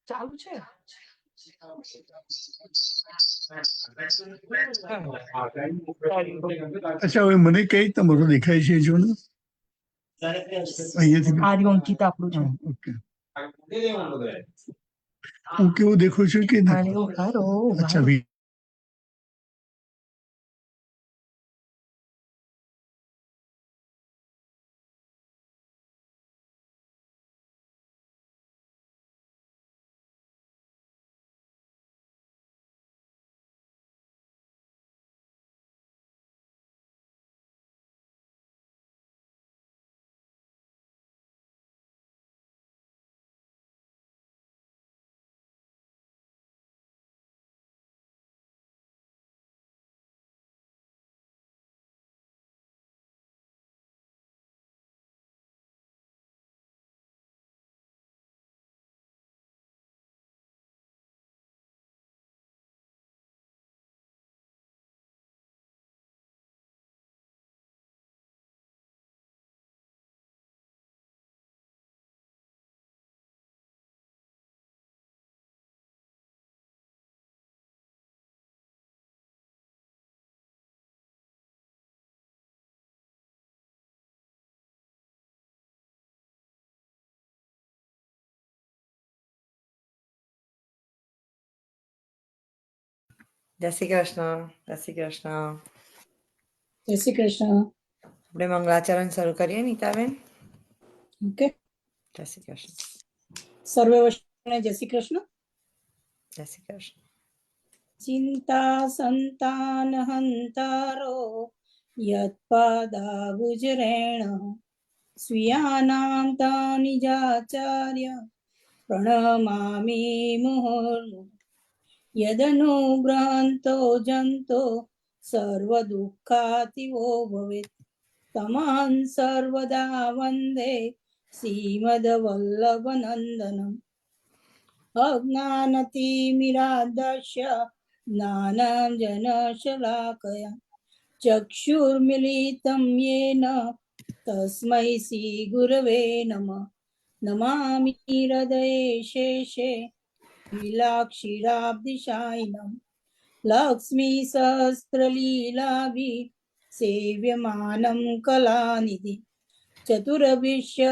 ચાલુ છે. અચ્છા, હવે મને કઈ તમારું દેખાય છે જો ને અહીંયાથી આર્ય અંકિત આપણું છે. ઓકે, હું કેવું દેખું છું કે અરે હારો અચ્છા જય શ્રી કૃષ્ણ. જય શ્રી કૃષ્ણ. જય શ્રી કૃષ્ણ. આપણે મંગળાચરણ શરૂ કરીએ નીતાબેન. ઓકે, જય શ્રી કૃષ્ણ. સર્વે વૈષ્ણવને જય શ્રી કૃષ્ણ. જય શ્રી કૃષ્ણ. ચિંતા સંતાન હંતારો યત્પાદાબુજરેણ સ્વીયાનામ તાનિજાચાર્ય પ્રણમામિ મુહુર્મુહુઃ યદનુગ્રહંતો જંતો સર્વદુઃખાતિવો ભવેત તમહં સર્વદા વંદે શ્રીમદ્વલ્લભનંદનમ અજ્ઞાનતિમિરાન્ધસ્ય જ્ઞાનાંજનશલાકયા ચક્ષુર્મિલિतं येन તસ્मै શ્રીગુરવે નમઃ. નમામિ હૃદયે શેષે लीलाक्षीराब्धिशायिनं लक्ष्मी सहस्रलीलाभि सेव्यमानं कलानिधि चतुर्भिश्य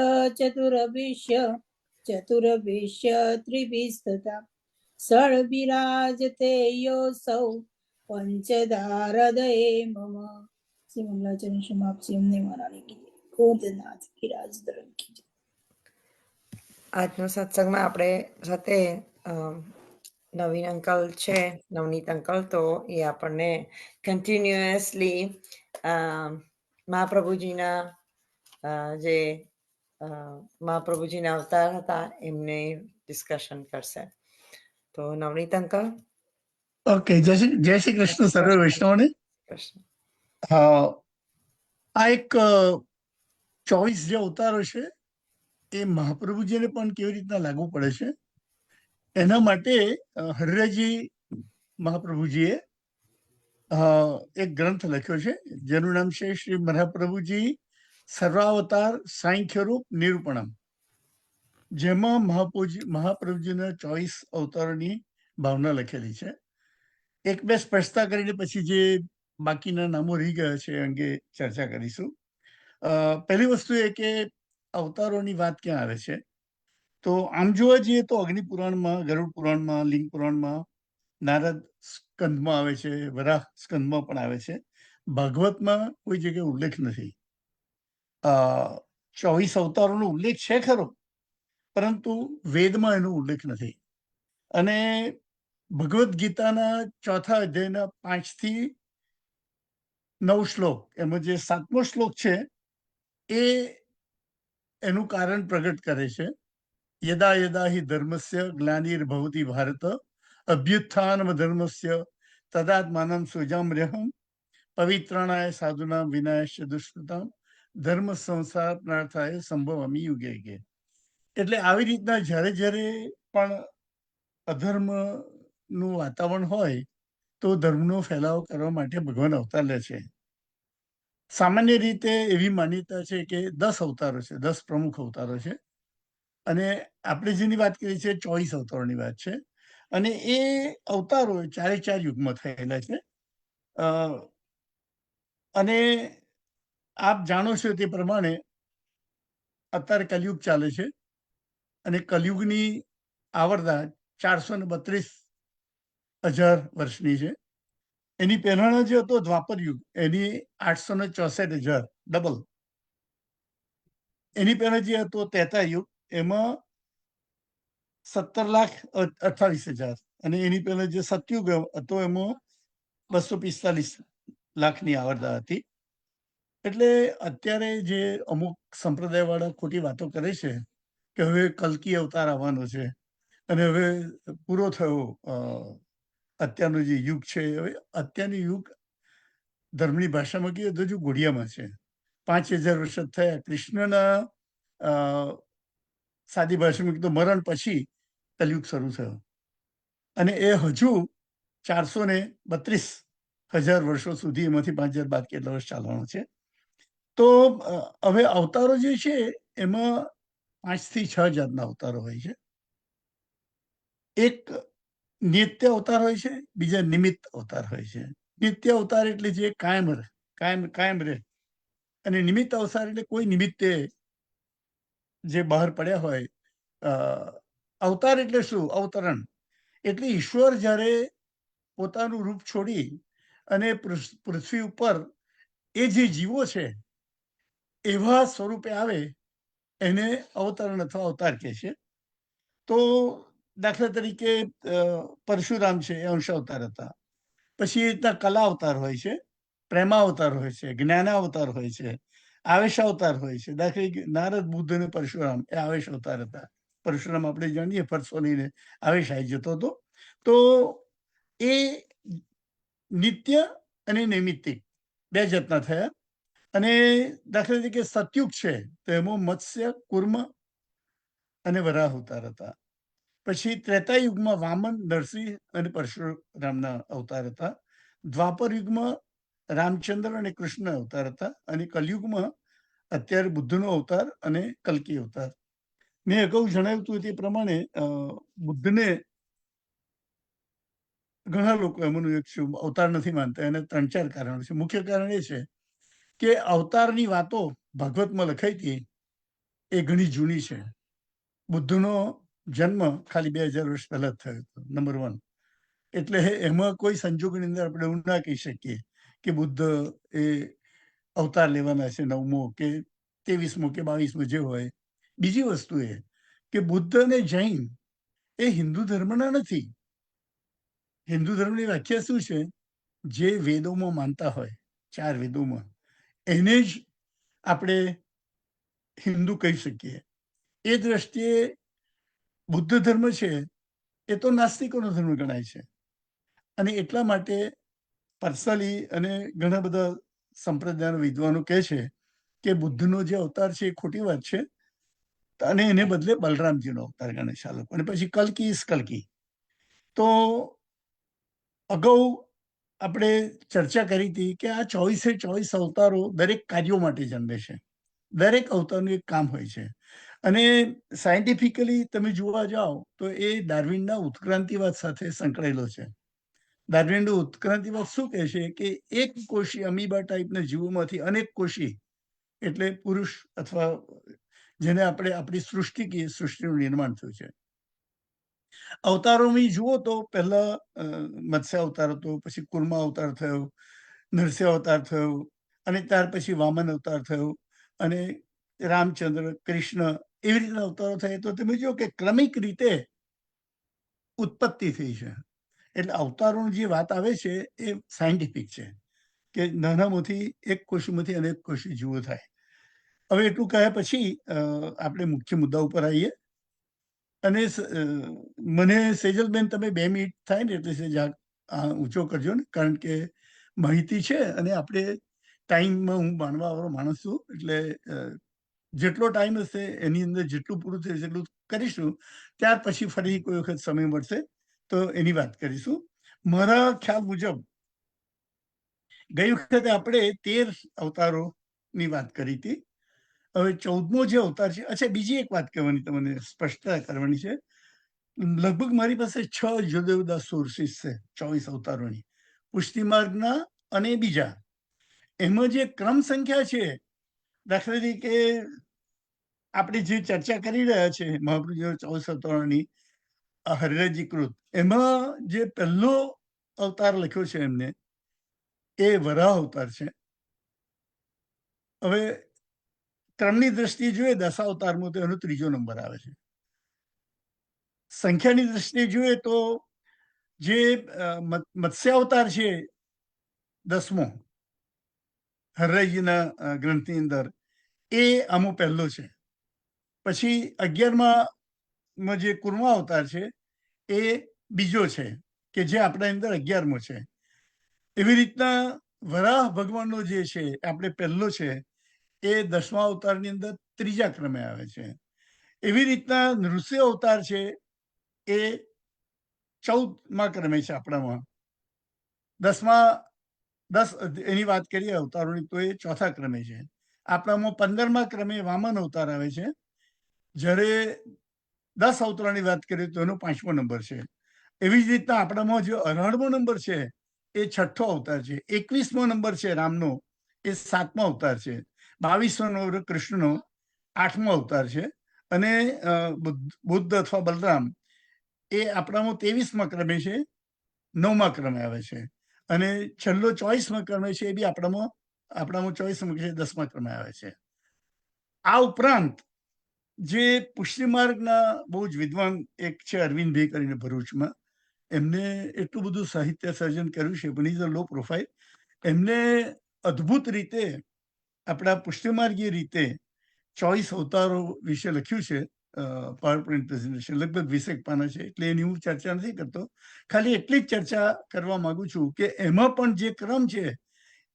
त्रिभिस्तथा षड्विराजते योऽसौ पंचदारदये मम. श्री मंगलाचरण समाप्ति हमने महारानी की गोदनाथ की राजधरण की. આજનો સત્સંગમાં આપણે સાથે નવીન અંકલ છે, નવનીત અંકલ, તો એ આપણને કન્ટિન્યુઅસલી મહાપ્રભુજીના જે મહાપ્રભુજીના અવતાર હતા એમને ડિસ્કશન કરશે. તો નવનીત અંકલ. ઓકે, જય શ્રી કૃષ્ણ સર્વે વૈષ્ણવને. હા, આ એક 24 જે અવતારો છે એ મહાપ્રભુજીને પણ કેવી રીતના લાગુ પડે છે એના માટે હરિરાયજી મહાપ્રભુજીએ એક ગ્રંથ લખ્યો છે જેનું નામ છે શ્રી મહાપ્રભુજી સર્વાવતાર સાંખ્યરૂપ નિરૂપણમ, જેમાં મહાપ્રભુજીના 24 અવતારોની ભાવના લખેલી છે. એક બે સ્પષ્ટતા કરીને પછી જે બાકીના નામો રહી ગયા છે એ અંગે ચર્ચા કરીશું. પહેલી વસ્તુ એ કે અવતારોની વાત ક્યાં આવે છે, તો આમ જોવા જઈએ તો અગ્નિ પુરાણમાં, ગરુડ પુરાણમાં, લિંગ પુરાણમાં, નારદ સ્કંદમાં આવે છે, વરાહ સ્કંદમાં પણ આવે છે. ભાગવતમાં કોઈ જગ્યાએ ઉલ્લેખ નથી. 24 અવતારોનો ઉલ્લેખ છે ખરો, પરંતુ વેદમાં એનો ઉલ્લેખ નથી. અને ભગવદ્ ગીતાના 4થા અધ્યાયના 5 થી 9 શ્લોક, એમાં જે 7મો શ્લોક છે એ એનું કારણ પ્રગટ કરે છે. યદા યદા હિ ધર્મસ્ય ગ્લાનિર્ભવતિ ભારત અભ્યુત્થાનમ ધર્મસ્ય તદાત્માનં સુજામ્યહં પવિત્રાણાય સાધુનાં વિનાયશ્ચ દુષ્કૃતામ ધર્મ સંસ્થાપનાર્થાય સંભવામિ યુગે યુગે. એટલે આવી રીતના જ્યારે જ્યારે પણ અધર્મનું વાતાવરણ હોય તો ધર્મનો ફેલાવો કરવા માટે ભગવાન અવતાર લે છે. સામાન્ય રીતે એવી માન્યતા છે કે 10 અવતારો છે, 10 પ્રમુખ અવતારો છે. અને આપણે જેની વાત કરીએ છીએ 24 અવતારોની વાત છે. અને એ અવતારો 4 યુગમાં થયેલા છે. અ, અને આપ જાણો છો તે પ્રમાણે અત્યારે કલયુગ ચાલે છે અને કલયુગની આવરદા 432,000 વર્ષની છે. એની પહેલાનો જે હતો દ્વાપર યુગ એની 864,000 ડબલ. એની પહેલા જે હતો ત્રેતા યુગ એમાં 17,28,000 અને એની પહેલા જે સતયુગ હતો એમાં 245,00,000ની આવરદા હતી. એટલે અત્યારે જે અમુક સંપ્રદાય વાળા ખોટી વાતો કરે છે કે હવે કલ્કી અવતાર આવવાનો છે અને હવે પૂરો થયો અત્યારનો જે યુગ છે. હવે અત્યારનું યુગ ધર્મની ભાષામાં કહીએ તો હજુ ઘોડિયામાં છે. 5,000 વર્ષ જ થયા કૃષ્ણના સાદી ભાષામાં કીધું મરણ પછી કલયુગ શરૂ થયો અને એ હજુ 432,000 વર્ષો સુધી એમાંથી 5,000 બાદ કેટલા વર્ષ ચાલવાનું છે. તો હવે અવતારો જે છે એમાં 5 થી 6 જાતના અવતારો હોય છે. એક નિત્ય અવતાર હોય છે, બીજા નિમિત્ત અવતાર હોય છે. નિત્ય અવતાર એટલે જે કાયમ રહે અને નિમિત્ત અવતાર એટલે કોઈ નિમિત્તે જે બહાર પડ્યા હોય. અવતાર એટલે શું? અવતરણ એટલે ઈશ્વર જ્યારે પોતાનું રૂપ છોડી અને પૃથ્વી ઉપર એ જે જીવો છે એવા સ્વરૂપે આવે એને અવતરણ અથવા અવતાર કહે છે. તો દાખલા તરીકે પરશુરામ છે એ અંશ અવતાર હતા. પછી એ રીતના કલા અવતાર હોય છે, પ્રેમાવતાર હોય છે, જ્ઞાનાવતાર હોય છે, આવેશ અવતાર હોય છે. દાખલા નારદ, બુદ્ધ અને પરશુરામ એ આવેશ અવતાર હતા. પરશુરામ આપણે જાણીએ ફરસો લઈને આવેશ આવી જતો હતો. તો એ નિત્ય અને નૈમિત્તિક 2 જાતના થયા. અને દાખલા તરીકે સતયુગ છે તો એમાં મત્સ્ય, કુર્મ અને વરાહ અવતાર હતા. પછી ત્રેતા યુગમાં વામન, નરસિંહ અને પરશુરામના અવતાર હતા. દ્વાપર યુગમાં રામચંદ્ર અને કૃષ્ણ અવતાર હતા. અને કલયુગમાં અત્યારે બુદ્ધનો અવતાર અને કલ્કી અવતાર. મેં અગાઉ જણાવ્યું હતું તે પ્રમાણે બુદ્ધને ઘણા લોકો એમનું એક અવતાર નથી માનતા. એને 3-4 કારણો છે. મુખ્ય કારણ એ છે કે અવતારની વાતો ભાગવતમાં લખાઈ હતી એ ઘણી જૂની છે. બુદ્ધનો જન્મ ખાલી 2,000 વર્ષ પહેલા જ થયો હતો. નંબર 1. એટલે એમાં કોઈ સંજોગોની અંદર આપણે એવું ના કહી શકીએ કે બુદ્ધ એ અવતાર લેવાના છે 9મો કે 23મો કે 22મો જે હોય. બીજી વસ્તુ એ કે બુદ્ધ અને જૈન એ હિન્દુ ધર્મના નથી. હિન્દુ ધર્મની વ્યાખ્યા શું છે? જે વેદોમાં માનતા હોય, 4 વેદોમાં, એને જ આપણે હિન્દુ કહી શકીએ. એ દ્રષ્ટિએ બુદ્ધ ધર્મ છે એ તો નાસ્તિકોનો ધર્મ ગણાય છે. અને એટલા માટે પર્સનલી અને ઘણા બધા સંપ્રદાયના વિદ્વાનો કહે છે કે બુદ્ધનો જે અવતાર છે એ ખોટી વાત છે અને એને બદલે બલરામજીનો અવતાર ગણે છે આ લોકો. અને પછી કલ્કી ઇઝ કલ્કી. તો અગાઉ આપણે ચર્ચા કરી હતી કે આ 24 અવતારો દરેક કાર્યો માટે જન્મે છે. દરેક અવતારનું એક કામ હોય છે. અને સાયન્ટિફિકલી તમે જોવા જાઓ તો એ ડાર્વિનના ઉત્ક્રાંતિવાદ સાથે સંકળાયેલો છે. ડાર્વિનનો ઉત્ક્રાંતિવાદ શું કહે છે કે એક કોષી અમીબા ટાઈપના જીવોમાંથી અનેક કોષી એટલે પુરુષ અથવા જેને આપણે આપણી સૃષ્ટિ કહીએ, સૃષ્ટિનું નિર્માણ થયું છે. અવતારોમાં જુઓ તો પહેલા મત્સ્ય અવતાર હતો, પછી કુર્મા અવતાર થયો, નરસિંહ અવતાર થયો અને ત્યાર પછી વામન અવતાર થયો અને રામચંદ્ર, કૃષ્ણ એવી રીતના અવતારો થયા. તો તમે જુઓ કે ક્રમિક રીતે ઉત્પત્તિ થઈ છે. એટલે અવતારોની જે વાત આવે છે એ સાયન્ટિફિક છે કે નાનામાંથી એક કોષમાંથી અનેક કોષી જીવો થાય. હવે એટલું કહ્યા પછી આપણે મુખ્ય મુદ્દા ઉપર આવીએ. અને મને સેજલબેન તમે 2 મિનિટ થાય ને એટલે સેજ ઊંચો કરજો ને, કારણ કે માહિતી છે અને આપણે ટાઈમમાં હું માનવાવાળો માણસ છું. એટલે જેટલો ટાઈમ હશે એની અંદર જેટલું પૂરું થશે એટલું કરીશું. ત્યાર પછી ફરી કોઈ વખત સમય મળશે તો એની વાત કરીશું. મારા ખ્યાલ મુજબ ગઈ વખતે આપણે 13 અવતારોની વાત કરી હતી. હવે 14મો જે અવતાર છે, અચ્છા બીજી એક વાત કહેવાની તમને સ્પષ્ટતા કરવાની છે. લગભગ મારી પાસે 6 જુદા જુદા સોર્સિસ છે 24 અવતારોની, પુષ્ટિ માર્ગના અને બીજા. એમાં જે ક્રમ સંખ્યા છે, દાખલા તરીકે આપણે જે ચર્ચા કરી રહ્યા છે મહાપ્રભુજીના 24 અવતારોની, હરિરાયજી કૃત, એમાં જે પહેલો અવતાર લખ્યો છે એમને, એ વરાહ અવતાર છે. હવે ક્રમની દ્રષ્ટિએ જોઈએ 10 અવતારમાં તો એનો 3જો નંબર આવે છે. સંખ્યાની દ્રષ્ટિએ જોઈએ તો જે મત્સ્ય અવતાર છે 10મો હરિરાયજીના ગ્રંથની અંદર, એ આમો પહેલો છે. પછી 11માં જે કુર્મા અવતાર છે એ બીજો છે, કે જે આપણા અંદર 11મો છે. એવી રીતના વરાહ ભગવાનનો જે છે આપણે પહેલો છે, એ 10મા અવતારની અંદર 3જા ક્રમે આવે છે. એવી રીતના નૃસિંહ અવતાર છે એ 14મા ક્રમે છે આપણામાં. 10 એની વાત કરીએ અવતારોની તો એ 4થા ક્રમે છે. આપણામાં 15મા ક્રમે વામન અવતાર આવે છે, જ્યારે 10 અવતારની વાત કરીએ તો એનો 5મો નંબર છે. એવી જ રીતના આપણામાં જે 18મો નંબર છે એ 6ઠ્ઠો અવતાર છે. 21મો નંબર છે રામનો, એ 7મો અવતાર છે. 22મો નંબર કૃષ્ણનો 8મો અવતાર છે. અને બુદ્ધ અથવા બલરામ એ આપણામાં 23મા ક્રમે છે, 9મા ક્રમે આવે છે. અને છેલ્લો 24મા ક્રમે છે, એ બી આપણામાં 24મા છે, 10મા ક્રમે આવે છે. આ ઉપરાંત જે પુષ્ટિ માર્ગના બહુ જ વિદ્વાન એક છે અરવિંદભાઈ કરીને ભરૂચમાં, એમને એટલું બધું સાહિત્ય સર્જન કર્યું છે, પણ ઇઝ અ લો પ્રોફાઇલ. એમને અદ્ભુત રીતે આપણા પુષ્ટિમાર્ગીય રીતે 24 અવતારો વિશે લખ્યું છે, પાવર પોઈન્ટ પ્રેઝન્ટેશન, લગભગ 20 પાના છે. એટલે એની હું ચર્ચા નથી કરતો, ખાલી એટલી જ ચર્ચા કરવા માંગુ છું કે એમાં પણ જે ક્રમ છે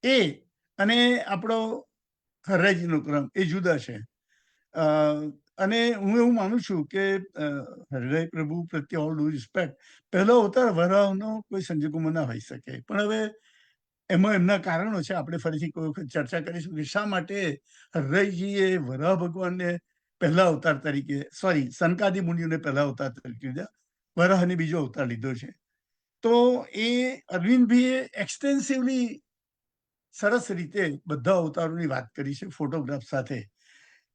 એ અને આપણો હરિરાયજીનો ક્રમ એ જુદા છે. અને હું એવું માનું છું કે હરિરાય પ્રભુ પ્રત્યે ઓલ ડુ રિસ્પેક્ટ, પહેલો અવતાર વરાહનો કોઈ સંજોગોમાં ના હોઈ શકે. પણ હવે એમાં એમના કારણો છે, આપણે ફરીથી કોઈ વખત ચર્ચા કરીશું કે શા માટે હરિરાયજીએ વરાહ ભગવાનને પહેલા અવતાર તરીકે, સનકાદિ મુનિઓને પહેલા અવતાર તરીકે લીધા, વરાહને બીજો અવતાર લીધો છે. તો એ અરવિંદભાઈએ એક્સટેન્સિવલી સરસ રીતે બધા અવતારોની વાત કરી છે ફોટોગ્રાફ સાથે.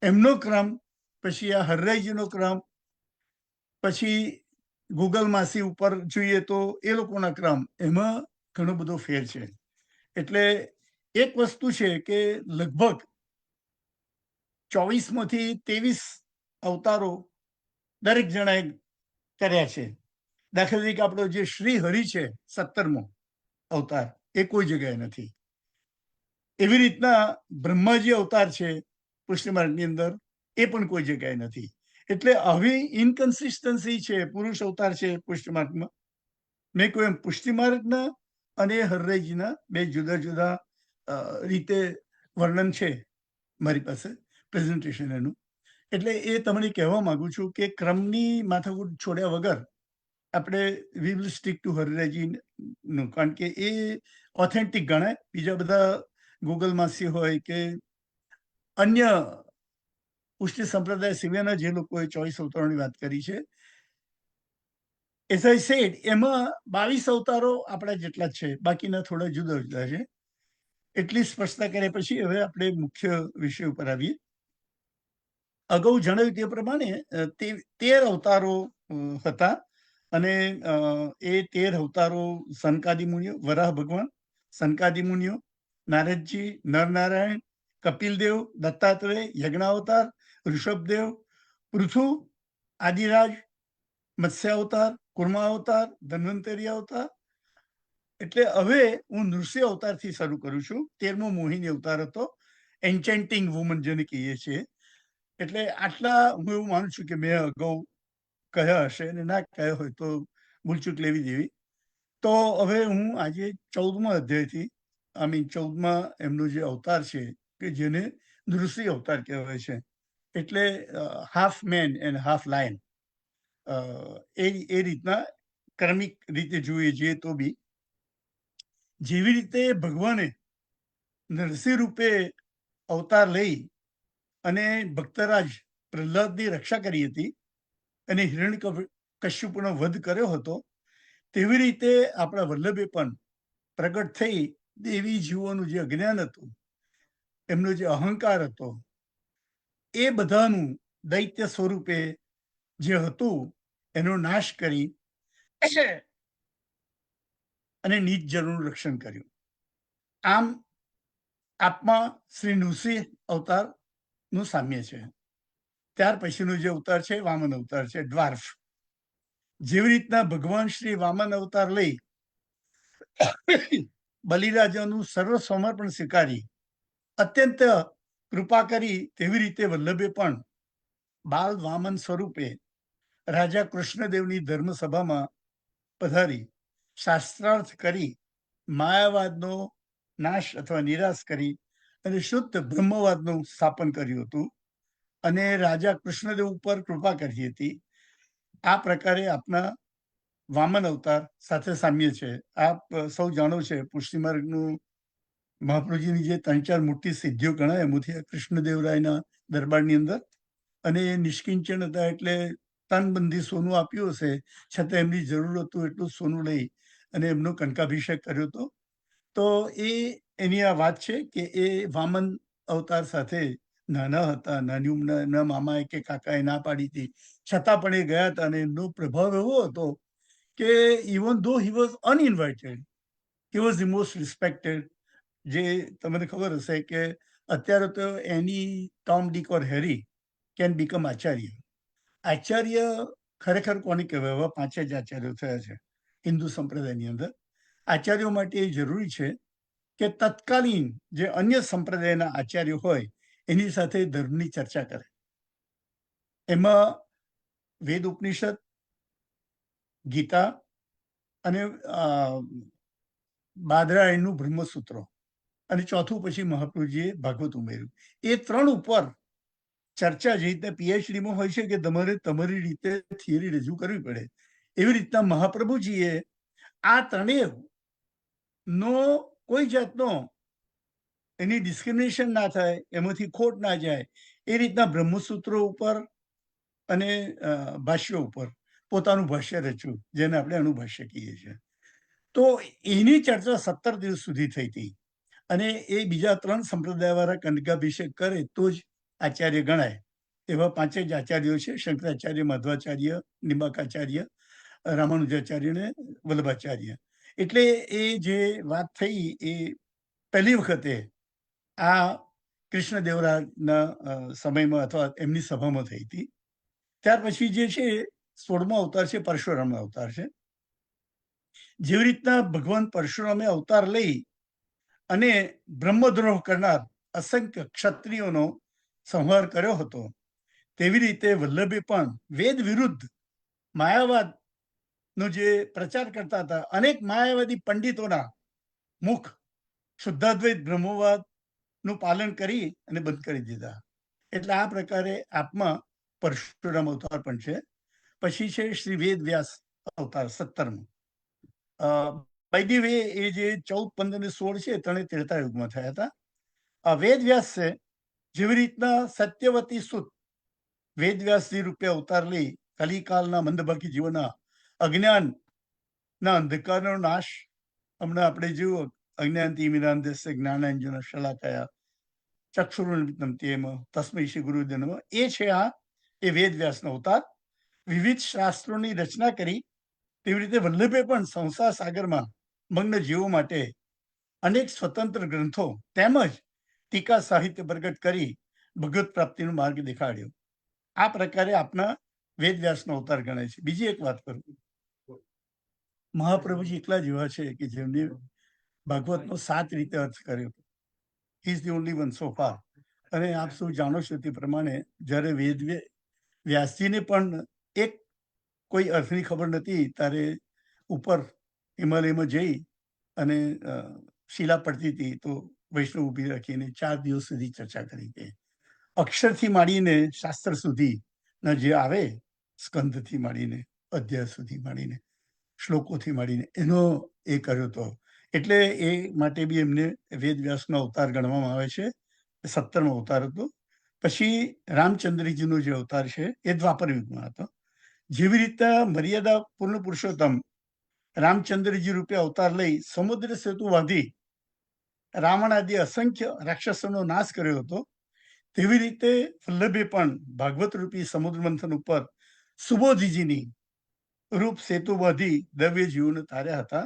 એમનો ક્રમ, પછી આ હરિરાયજીનો ક્રમ, પછી ગૂગલ માસી ઉપર જોઈએ તો એ લોકોના ક્રમ, એમાં ઘણો બધો ફેર છે. એટલે એક વસ્તુ છે કે લગભગ 24માંથી 23 અવતારો દરેક જણાએ કર્યા છે. દાખલા તરીકે આપણો જે શ્રી હરિ છે 17મો અવતાર, એ કોઈ જગ્યાએ નથી. એવી રીતના બ્રહ્માજી અવતાર છે પુષ્ટિમાર્ગની અંદર, એ પણ કોઈ જગ્યાએ નથી. એટલે આવી ઇનકન્સિસ્ટન્સી છે. પુરુષ અવતાર છે પુષ્ટિમાર્ગમાં, મેં કોઈ એમ પુષ્ટિમાર્ગના અને હરિરાયજીના બે જુદા જુદા રીતે વર્ણન છે મારી પાસે, પ્રેઝન્ટેશન એનું. એટલે એ તમને કહેવા માંગુ છું કે ક્રમની માથાકૂટ છોડ્યા વગર આપણે વી વિલ સ્ટીક ટુ હરિરાયજીનું, કારણ કે એ ઓથેન્ટિક ગણાય. બીજા બધા ગૂગલ માસી હોય કે અન્ય પુષ્ટિ સંપ્રદાય સિવાયના જે લોકોએ 24 અવતારોની વાત કરી છે, એઝ આઈ સેડ, એમાં 22 અવતારો આપણા જેટલા જ છે, બાકીના થોડા જુદા જુદા છે. એટલી સ્પષ્ટતા કર્યા પછી હવે આપણે મુખ્ય વિષય ઉપર આવીએ. અગાઉ જણાવ્યું તે પ્રમાણે 13 અવતારો હતા, અને એ 13 અવતારો સનકાદિ મુનિઓ, વરાહ ભગવાન, સનકાદિ મુનિઓ, નારદજી, નરનારાયણ, કપિલદેવ, દત્તાત્રેય, યજ્ઞાવતાર, ઋષભદેવ, પૃથુ, આદિરાજ, મત્સ્ય અવતાર, કુર્મા અવતાર, ધન્વંતરી અવતાર. એટલે હવે હું નૃસિંહ અવતારથી શરૂ કરું છું. 13મો મોહિની અવતાર હતો, એન્ચેન્ટિંગ વુમન જેને કહીએ છીએ. એટલે આટલા હું એવું માનું છું કે મેં અગાઉ કહ્યા હશે, અને ના કહ્યા હોય તો ભૂલચૂક લેવી દેવી. તો હવે હું આજે 14મા અધ્યાયથી, 14મા એમનો જે અવતાર છે કે જેને નૃસિંહ અવતાર કહેવાય છે, એટલે half man and half lion, એ રીતના ક્રમિક રીતે જોઈએ છીએ તો બી જેવી રીતે ભગવાને નરસિંહ રૂપે અવતાર લઈ અને ભક્તરાજ પ્રહલાદની રક્ષા કરી હતી અને હિરણ્યકશ્યપનો વધ કર્યો હતો, તેવી રીતે આપણા વલ્લભે પણ પ્રગટ થઈ દેવી જીવોનું જે અજ્ઞાન હતું, એમનો જે અહંકાર હતો, એ બધાનું દૈત્ય સ્વરૂપે જે હતું એનો નાશ કરી અને નીચ જનોનું રક્ષણ કર્યું. આમ આપમાં શ્રી નૃસિંહ અવતારનું સામ્ય છે. ત્યાર પછીનો જે અવતાર છે વામન અવતાર છે, ડ્વાર્ફ. જેવી રીતના ભગવાન શ્રી વામન અવતાર લઈ બલિરાજાનું સર્વ સમર્પણ સ્વીકારી અત્યંત કૃપા કરી, તેવી રીતે વલ્લભે પણ બાલ વામન સ્વરૂપે રાજા કૃષ્ણદેવની ધર્મસભામાં પધારી શાસ્ત્રાર્થ કરી માયાવાદનો નાશ અથવા નિરાશ કરી અને શુદ્ધ બ્રહ્મવાદનું સ્થાપન કર્યું હતું અને રાજા કૃષ્ણદેવ ઉપર કૃપા કરી હતી. આ પ્રકારે આપના વામન અવતાર સાથે સામ્ય છે. આપ સૌ જાણો છે પુષ્ટિ માર્ગનું મહાપ્રભુજીની જે 3-4 મોટી સિદ્ધિઓ ગણાય એમાંથી કૃષ્ણદેવરાયના દરબારની અંદર, અને એ નિષ્કિંચન હતા એટલે તનબંધી સોનું આપ્યું હશે, છતાં એમની જરૂર હતું એટલું સોનું લઈ અને એમનો કનકાભિષેક કર્યો હતો. તો એની આ વાત છે કે એ વામન અવતાર સાથે નાના હતા, નાની ઉંમરના એમના મામાએ કે કાકાએ ના પાડી હતી, છતાં પણ એ ગયા હતા અને એમનો પ્રભાવ એવો હતો કે even though he was uninvited, he was the most respected. જે તમને ખબર હશે કે અત્યારે તો એની Tom Dick or Harry can become acharya. આચાર્ય ખરેખર કોને કહેવાય? એવા 5 જ આચાર્યો થયા છે હિન્દુ સંપ્રદાયની અંદર. આચાર્યો માટે એ જરૂરી છે કે તત્કાલીન જે અન્ય સંપ્રદાયના આચાર્યો હોય એની સાથે ધર્મની ચર્ચા કરે. એમાં વેદ ઉપનિષદ, ગીતા અને બાદરાયણનું બ્રહ્મસૂત્રો, અને ચોથું પછી મહાપ્રભુજીએ ભાગવત ઉમેર્યું. એ 3 ઉપર ચર્ચા જે રીતે પીએચડીમાં હોય છે કે તમારે તમારી રીતે થિયરી રજૂ કરવી પડે, એવી રીતના મહાપ્રભુજીએ આ 3 નો કોઈ જાતનો એની ડિસ્ક્રિમિનેશન ના થાય, એમાંથી ખોટ ના જાય, એ રીતના બ્રહ્મસૂત્રો ઉપર અને ભાષ્યો ઉપર પોતાનું ભાષ્ય રચ્યું, જેને આપણે અનુભાષ્ય કહીએ છીએ. તો એની ચર્ચા 17 દિવસ સુધી થઈ હતી અને એ બીજા 3 સંપ્રદાયવાળા કનકાભિષેક કરે તો જ આચાર્ય ગણાય. એવા 5 જ આચાર્યો છે: શંકરાચાર્ય, માધવાચાર્ય, નિમ્બાકાચાર્ય, રામાનુજાચાર્ય અને વલ્લભાચાર્ય. એટલે એ જે વાત થઈ એ પહેલી વખતે આ કૃષ્ણદેવરાયના સમયમાં અથવા એમની સભામાં થઈ હતી. ત્યાર પછી જે છે 16મો અવતાર છે પરશુરામનો અવતાર છે. જેવી રીતના ભગવાન પરશુરામે અવતાર લઈ અને બ્રહ્મદ્રોહ કરનાર અસંખ્ય ક્ષત્રિયોનો સંહાર કર્યો હતો, તેવી રીતે વલ્લભે પણ વેદ વિરુદ્ધ માયાવાદનો જે પ્રચાર કરતા હતા, અનેક માયાવાદી પંડિતોના મુખ શુદ્ધાદ્વૈત બ્રહ્મવાદનું પાલન કરી અને બંધ કરી દીધા. એટલે આ પ્રકારે આપમાં પરશુરામ અવતાર પણ છે. પછી છે શ્રી વેદ વ્યાસ અવતાર 17મો. બાય ધી વે એ જે 14, 15 અને 16 છે ત્રણે ત્રેતા યુગમાં થયા હતા. આ વેદ વ્યાસ છે. જેવી રીતના સત્યવતી સુત વેદવ્યાસજી રૂપે અવતાર લઈ કલિકાલના મંદભાગી જીવોના અજ્ઞાનના અંધકારનો નાશ, હમણાં આપણે જોયું અજ્ઞાન તિમિરાંધસ્ય જ્ઞાનાંજન શલાકયા ચક્ષુરુન્મિલિતમ તેમ તસ્મૈ શ્રી ગુરુદેવ નમઃ. એ છે એ વેદવ્યાસનો અવતાર. વિવિધ શાસ્ત્રોની રચના કરી, તેવી રીતે વલ્લભે પણ સંસાર સાગરમાં મગ્ન જીવો માટે અનેક સ્વતંત્ર ગ્રંથો તેમજ ટીકા સાહિત્ય પ્રગટ કરી ભગવત પ્રાપ્તિનો માર્ગ દેખાડ્યો. આ પ્રકારે આપના વેદવ્યાસનો અવતાર ગણાય છે. બીજી એક વાત કરું, મહાપ્રભુજી એકલા જ એવા છે કે જેમને ભાગવતનો 7 રીતે અર્થ કર્યો. He is the only one so far. અને આપ સૌ જાણો છો તે પ્રમાણે જ્યારે વ્યાસજીને પણ એક કોઈ અર્થની ખબર નથી, ત્યારે ઉપર હિમાલયમાં જઈ અને શિલા પડતી હતી તો વૈષ્ણવ ઊભી રાખીને 4 દિવસ સુધી ચર્ચા કરી હતી. અક્ષરથી માંડીને શાસ્ત્ર સુધીના જે આવે, સ્કંદથી માંડીને અધ્યાય સુધી માંડીને શ્લોકોથી માંડીને એનો એ કર્યો હતો. એટલે એ માટે બી એમને વેદવ્યાસનો અવતાર ગણવામાં આવે છે. 17મો અવતાર હતો. પછી રામચંદ્રજીનો જે અવતાર છે એ દ્વાપર યુગમાં હતો. જેવી રીતે મર્યાદા પૂર્ણ પુરુષોત્તમ રામચંદ્રજી રૂપે અવતાર લઈ સમુદ્ર સેતુ બાંધી રાવણ આદિ અસંખ્ય રાક્ષસોનો નાશ કર્યો હતો, તેવી રીતે વલ્લભે પણ ભાગવત રૂપી સમુદ્ર મંથન ઉપર સુબોધીજીની રૂપ સેતુ બાંધી દવ્ય જીવોને તાર્યા હતા.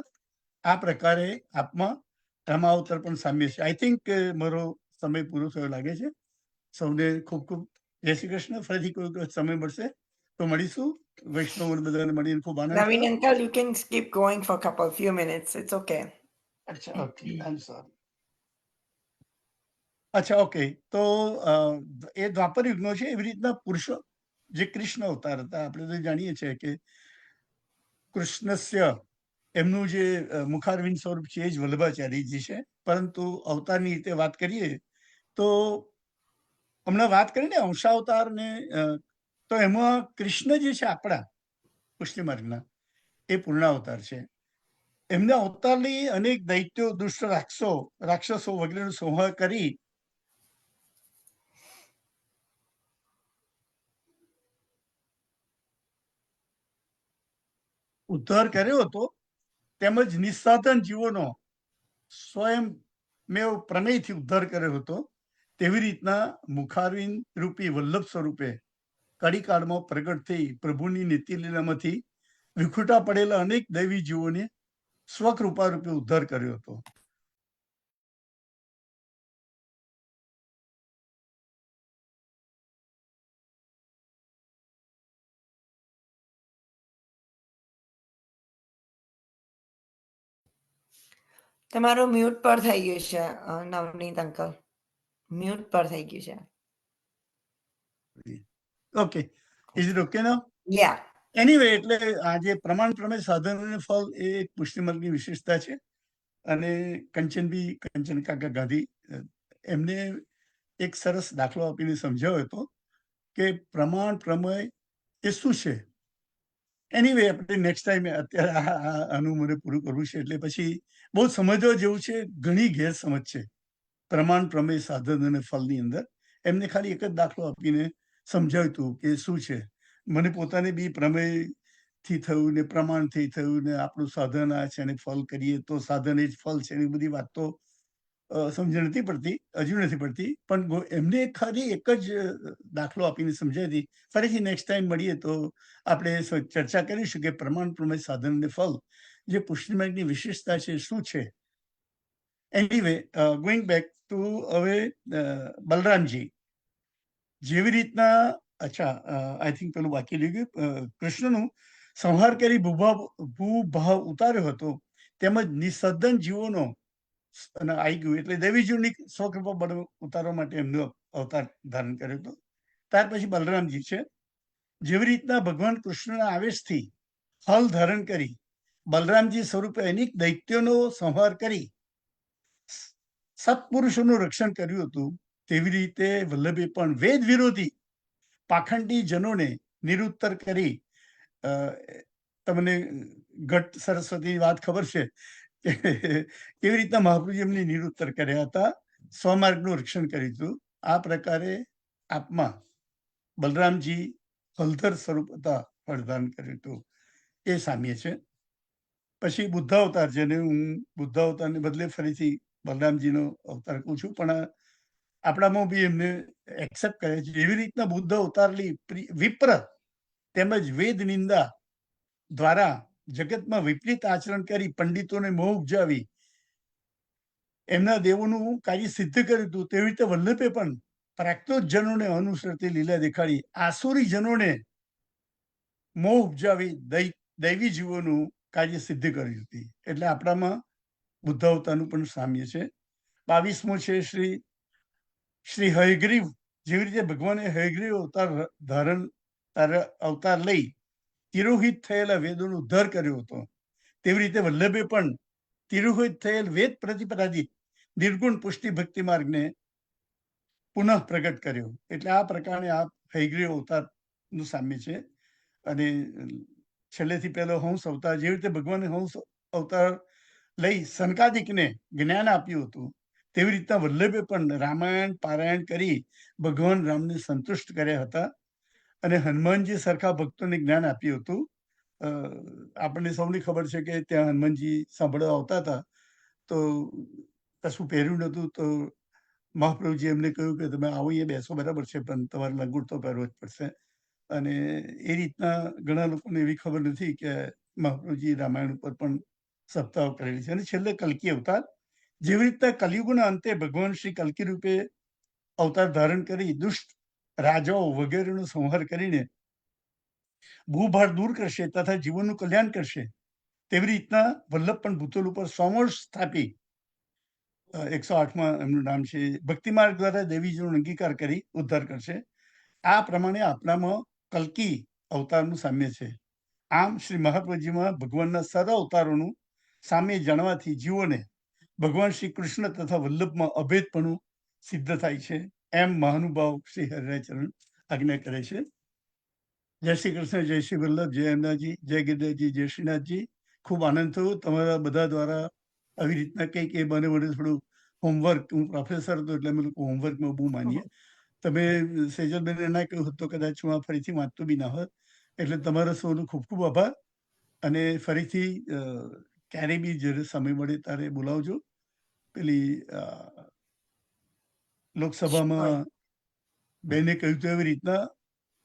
આ પ્રકારે આપમાં રામાવતાર પણ સામ્ય છે. આઈ થિંક મારો સમય પૂરો થયો લાગે છે. સૌને ખૂબ ખૂબ જય શ્રી કૃષ્ણ. ફરીથી કોઈ વખત સમય મળશે તો મળીશું. વૈષ્ણવ બધાને મળીને ખૂબ આનંદ Naveen થયો. uncle, you can keep going for a few minutes. It's okay. અચ્છા, ઓકે, આઈ એમ સોરી. અચ્છા, ઓકે. તો એ દ્વાપર યુગનો છે. એવી રીતના પુરુષો જે કૃષ્ણ અવતાર હતા, આપણે તો જાણીએ છીએ કે કૃષ્ણસ્ય એમનું જે મુખારવિંદ સ્વરૂપ છે એ જ વલ્લભાચાર્યજી છે. પરંતુ અવતારની રીતે વાત કરીએ તો હમણાં વાત કરીને અંશાવતાર ને તો એમાં કૃષ્ણ જે છે આપણા પુષ્ટિ માર્ગના એ પૂર્ણાવતાર છે. એમના અવતાર લઈ અનેક દૈત્યો, દુષ્ટ રાક્ષસો વગેરેનો સંહાર કરી ઉદ્ધાર કર્યો હતો. તેમજ નિસ્સાધન જીવોનો સ્વયં મેં પ્રમેયથી ઉદ્ધાર કર્યો હતો. તેવી રીતના મુખારવિંદ રૂપી વલ્લભ સ્વરૂપે કડીકાળમાં પ્રગટ થઈ પ્રભુની નીતિલીલામાંથી વિખૂટા પડેલા અનેક દૈવી જીવોને સ્વકૃપા રૂપે ઉદ્ધાર કર્યો હતો. તમારું મ્યુટ પર થઈ ગયું છે નવનીત અંકલ. મ્યુટ પર થઈ ગયું છે. Okay, is it okay now? Yeah. Anyway, એટલે આજે પ્રમાણ પ્રમેય સાધન અને ફળ એ એક પુષ્ટિમાર્ગની વિશેષતા છે. અને કંચન કાકા ગાંધી એમને એક સરસ દાખલો આપીને સમજાવ્યો હતો કે પ્રમાણ પ્રમેય એ શું છે. એનીવે, આપણે નેક્સ્ટ ટાઈમ અત્યારે આનું મને પૂરું કરવું છે. એટલે પછી બહુ સમજવા જેવું છે. ઘણી ગેરસમજ છે પ્રમાણ પ્રમેય સાધન અને ફળની અંદર. એમને ખાલી એક જ દાખલો આપીને સમજાવ્યું હતું કે શું છે. મને પોતાને બી પ્રમેયથી થયું ને પ્રમાણથી થયું ને આપણું સાધન આ છે અને ફળ કરીએ તો સાધન એ જ ફળ છે. એની બધી વાત તો સમજણ નથી પડતી, હજુ નથી પડતી. પણ એમને ખાલી એક જ દાખલો આપીને સમજાવી હતી. ફરીથી નેક્સ્ટ ટાઈમ મળીએ તો આપણે ચર્ચા કરીશું કે પ્રમાણ પ્રમેય સાધન અને ફળ જે પુષ્ટિમાર્ગની વિશેષતા છે શું છે. એનીવે, ગોઈંગ બેક ટુ હવે બલરામજી જેવી રીતના આઈ થિંક પેલું બાકી રહી ગયું, કૃષ્ણનું સંહાર કરી ભૂભાવ ઉતાર્યો હતો, તેમજ નિસદ્દન જીવોનો આવી ગયું એટલે દેવી જીવની સ્વકૃપા બળ ઉતારવા માટે એમનો અવતાર ધારણ કર્યો હતો. ત્યાર પછી બલરામજી છે. જેવી રીતના ભગવાન કૃષ્ણના આવેશથી હલ ધારણ કરી બલરામજી સ્વરૂપે અનેક દૈત્યોનો સંહાર કરી સત્પુરુષોનું રક્ષણ કર્યું હતું, તેવી રીતે વલ્લભે પણ વેદ વિરોધી પાખંડી જનોને નિરુત્તર કરી, તમને ઘટ સરસ્વતીની વાત ખબર છે કે કેવી રીતના મહાપ્રભુજી એમને નિરુત્તર કર્યા હતા, સ્વમાર્ગનું રક્ષણ કર્યું હતું. આ પ્રકારે આપમાં બલરામજી હલધર સ્વરૂપ હતા, ફળદાન કર્યું હતું. એ સામ્ય છે. પછી બુદ્ધાવતાર, જેને હું બુદ્ધાવતારને બદલે ફરીથી બલરામજીનો અવતાર કહું છું, પણ આપણામાં બી એમને એક્સેપ્ટ કરે છે. એવી રીતના બુદ્ધ અવતાર લઈ વિપ્ર તેમજ વેદ નિંદા દ્વારા જગતમાં વિપરીત આચરણ કરી પંડિતોને મોહ ઉપજાવી એમના દેવોનું કાર્ય સિદ્ધ કર્યું હતું. તેવી રીતે વલ્લભે પણ પ્રાકૃત જનોને અનુસરતી લીલા દેખાડી આસુરી જનોને મોહ ઉપજાવી દૈવી જીવોનું કાર્ય સિદ્ધ કર્યું હતી. એટલે આપણામાં બુદ્ધ અવતારનું પણ સામ્ય છે. 22મો છે શ્રી હયગ્રીવ. જેવી રીતે ભગવાને હયગ્રીવ અવતાર લઈ તિરોહિત થયેલા વેદોનો ઉદ્ધાર કર્યો હતો, તેવી રીતે વલ્લભે પણ તિરોહિત થયેલ વેદ પ્રતિપાદિત નિર્ગુણ પુષ્ટિ ભક્તિ માર્ગને પુનઃ પ્રગટ કર્યો. એટલે આ પ્રકારે આ હયગ્રીવ અવતારનું સામ્ય છે. અને છેલ્લેથી પહેલો હંસ અવતાર, જેવી રીતે ભગવાને હંસ અવતાર લઈ સનકાદિકને જ્ઞાન આપ્યું હતું, તેવી રીતના વલ્લભે પણ રામાયણ પારાયણ કરી ભગવાન રામને સંતુષ્ટ કર્યા હતા અને હનુમાનજી સરખા ભક્તોને જ્ઞાન આપ્યું હતું. આપણને સૌની ખબર છે કે ત્યાં હનુમાનજી સાંભળવા આવતા હતા તો કશું પહેર્યું નહોતું, તો મહાપ્રભુજી એમને કહ્યું કે તમે આવો અહીંયા બેસો બરાબર છે, પણ તમારે લંગોટ તો પહેરવો જ પડશે. અને એ રીતના ઘણા લોકોને એવી ખબર નથી કે મહાપ્રભુજી રામાયણ ઉપર પણ સપ્તાહ કરેલી છે. અને છેલ્લે કલ્કી અવતાર, જેવી રીતના કલિયુગના અંતે ભગવાન શ્રી કલ્કી રૂપે અવતાર ધારણ કરી દુષ્ટ રાજાઓ વગેરેનો સંહાર કરીને ભૂભાર દૂર કરશે તથા જીવનનું કલ્યાણ કરશે, તેવી રીતના વલ્લભ પણ ભૂતલ ઉપર સોમર્ષ સ્થાપી 108માં એમનું નામ છે, ભક્તિ માર્ગ દ્વારા દેવીજીનો અંગીકાર કરી ઉદ્ધાર કરશે. આ પ્રમાણે આપણામાં કલ્કી અવતારનું સામ્ય છે. આમ શ્રી મહાપ્રભુજીમાં ભગવાનના સર્વ અવતારોનું સામ્ય જાણવાથી જીવોને ભગવાન શ્રી કૃષ્ણ તથા વલ્લભમાં અભેદપણું સિદ્ધ થાય છે, એમ મહાનુભાવ શ્રી હરિરાયચરણ આજ્ઞા કરે છે. જય શ્રી કૃષ્ણ, જય શ્રી વલ્લભ, જય એમનાજી, જય ગિરધરજી, જય શ્રીનાથજી. ખૂબ આનંદ થયો તમારા બધા દ્વારા આવી રીતના કંઈક એ મને થોડું હોમવર્ક, હું પ્રોફેસર હતો એટલે અમે લોકો હોમવર્કમાં બહુ માનીએ. તમે સેજલબેને ના કહ્યું હોત તો કદાચ હું આ ફરીથી વાંચતો બી ના હોત. એટલે તમારા સૌનો ખૂબ ખૂબ આભાર. અને ફરીથી ક્યારે બી જ્યારે સમય મળે ત્યારે બોલાવજો. પેલી લોકસભામાં બેને કહ્યું તો એવી રીતના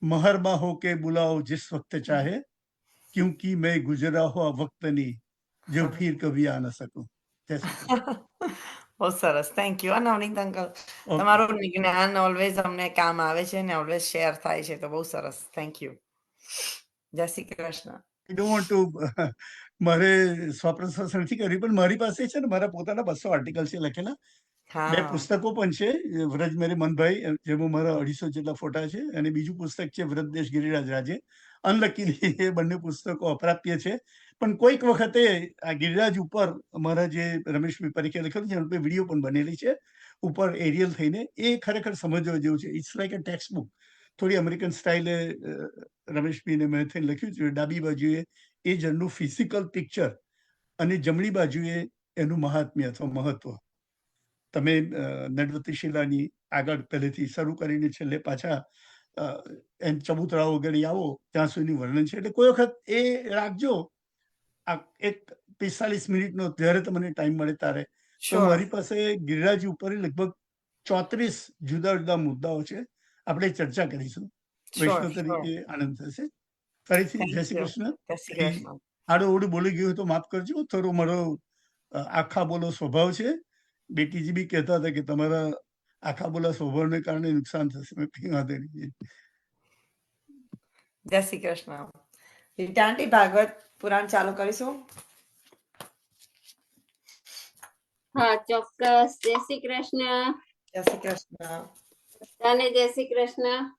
મહરબા હો કે બુલાઓ जिस वक्त चाहे, क्योंकि मैं गुजरा हो वक्त नहीं जो फिर कभी आ न सकूं. જય શ્રી કૃષ્ણ. બહુ સરસ, થેન્ક યુ નવનીત અંકલ. તમારું જ્ઞાન ઓલવેઝ અમને કામ આવે છે ને ઓલવેઝ શેર થાય છે, તો બહુ સરસ, થેન્ક યુ. જય Shri Krishna. I don't want to મારે સ્વપ્રશંસા નથી કરવી, પણ મારી પાસે છે ને મારા પોતાના 200 આર્ટિકલ છે લખેલા. 2 પુસ્તકો પણ છે, વ્રજ મેરે મનભાઈ, જેમાં મારા 250 જેટલા ફોટા છે, અને બીજું પુસ્તક છે વ્રજદેશ ગિરિરાજ રાજે. અનલકીલી એ બંને પુસ્તકો અપ્રાપ્ય છે, પણ કોઈક વખતે આ ગિરિરાજ ઉપર અમારા જે રમેશભાઈ પરીખે લખેલું છે એના વિડીયો પણ બનેલી છે ઉપર એરિયલ થઈને. એ ખરેખર સમજવા જેવું છે. It's like a textbook. થોડી અમેરિકન સ્ટાઇલે રમેશભાઈને મેં થઈને લખ્યું છે. ડાબી બાજુએ એ જણનું ફિઝિકલ પિક્ચર અને જમણી બાજુએ એનું મહાત્મ્ય અથવા મહત્વ. તમે નડવતી શિલાની આગળ પહેલેથી શરૂ કરીને છેલ્લે પાછા એમ ચબૂતરા વગેરે આવો ત્યાં સુધી વર્ણન છે. એટલે કોઈ વખત એ રાખજો, આ એક 45 મિનિટનો, જ્યારે તમને ટાઈમ મળે ત્યારે. તો મારી પાસે ગિરિરાજ ઉપર લગભગ 34 જુદા જુદા મુદ્દાઓ છે. આપણે ચર્ચા કરીશું. વૈષ્ણવ તરીકે આનંદ થશે. ફરીથી જય શ્રી કૃષ્ણ. આડો ઓડું બોલી ગયું તો માફ કરજો. થોડો મારો આખા બોલો સ્વભાવ છે. બેટીજી બી કહેતા હતા કે તમારા આખા બોલા સ્વભાવને કારણે નુકસાન થશે. મેં કઈ વાંધો નહીં. જય શ્રી કૃષ્ણ. રીટાંટી ભાગવત પુરાણ ચાલુ કરીશું. હા, ચોક્કસ. જય શ્રી કૃષ્ણ. જય શ્રી કૃષ્ણ. બધાને જય શ્રી કૃષ્ણ.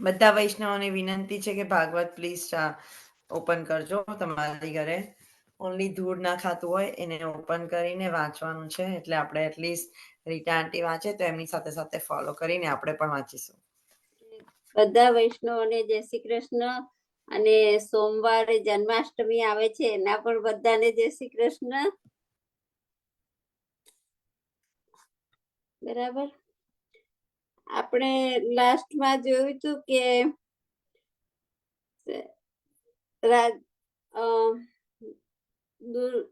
બધા વૈષ્ણવોને વિનંતી છે કે ભાગવત પ્લીઝ ઓપન કરજો. તમારી ઘરે ઓનલી ધૂળ ના ખાતું હોય એને ઓપન કરીને વાંચવાનું છે. એટલે આપણે એટલીસ્ટ રીટા આંટી વાંચે તો એમની સાથે સાથે ફોલો કરીને આપણે પણ વાંચીશું. બધા વૈષ્ણવોને જય શ્રી કૃષ્ણ. અને સોમવારે જન્માષ્ટમી આવે છે, એના પણ બધાને જય શ્રી કૃષ્ણ. બરાબર. આપણે લાસ્ટમાં જોયું હતું કે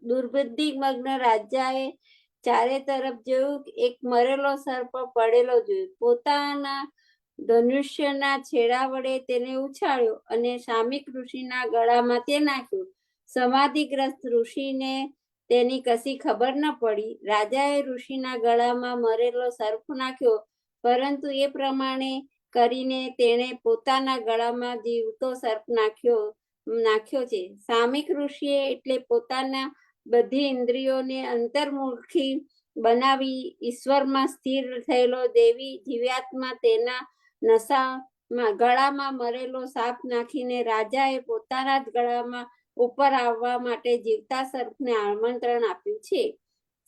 દુર્બુદ્ધિ મગ્ન રાજાએ ચારે તરફ જોયું, એક મરેલો સર્પ પડેલો જોયું. પોતાના ધનુષ્યના છેડા વડે તેને ઉછાળ્યો અને શામિક ઋષિના ગળામાં તે નાખ્યું. સમાધિગ્રસ્ત ઋષિને તેની કશી ખબર ન પડી. રાજાએ ઋષિના ગળામાં મરેલો સર્પ નાખ્યો, પરંતુ એ પ્રમાણે કરીને તેણે પોતાના ગળામાં જીવતો સર્પ નાખ્યો છે. સામિક ઋષિએ એટલે પોતાના બધી ઇન્દ્રિયોને અંતર્મુખી બનાવી ઈશ્વરમાં સ્થિર થયેલો દેવી જીવ્યાત્મા તેના નશામાં ગળામાં મરેલો સાપ નાખીને રાજાએ પોતાના જ ગળામાં ઉપર આવવા માટે જીવતા સર્પને આમંત્રણ આપ્યું છે.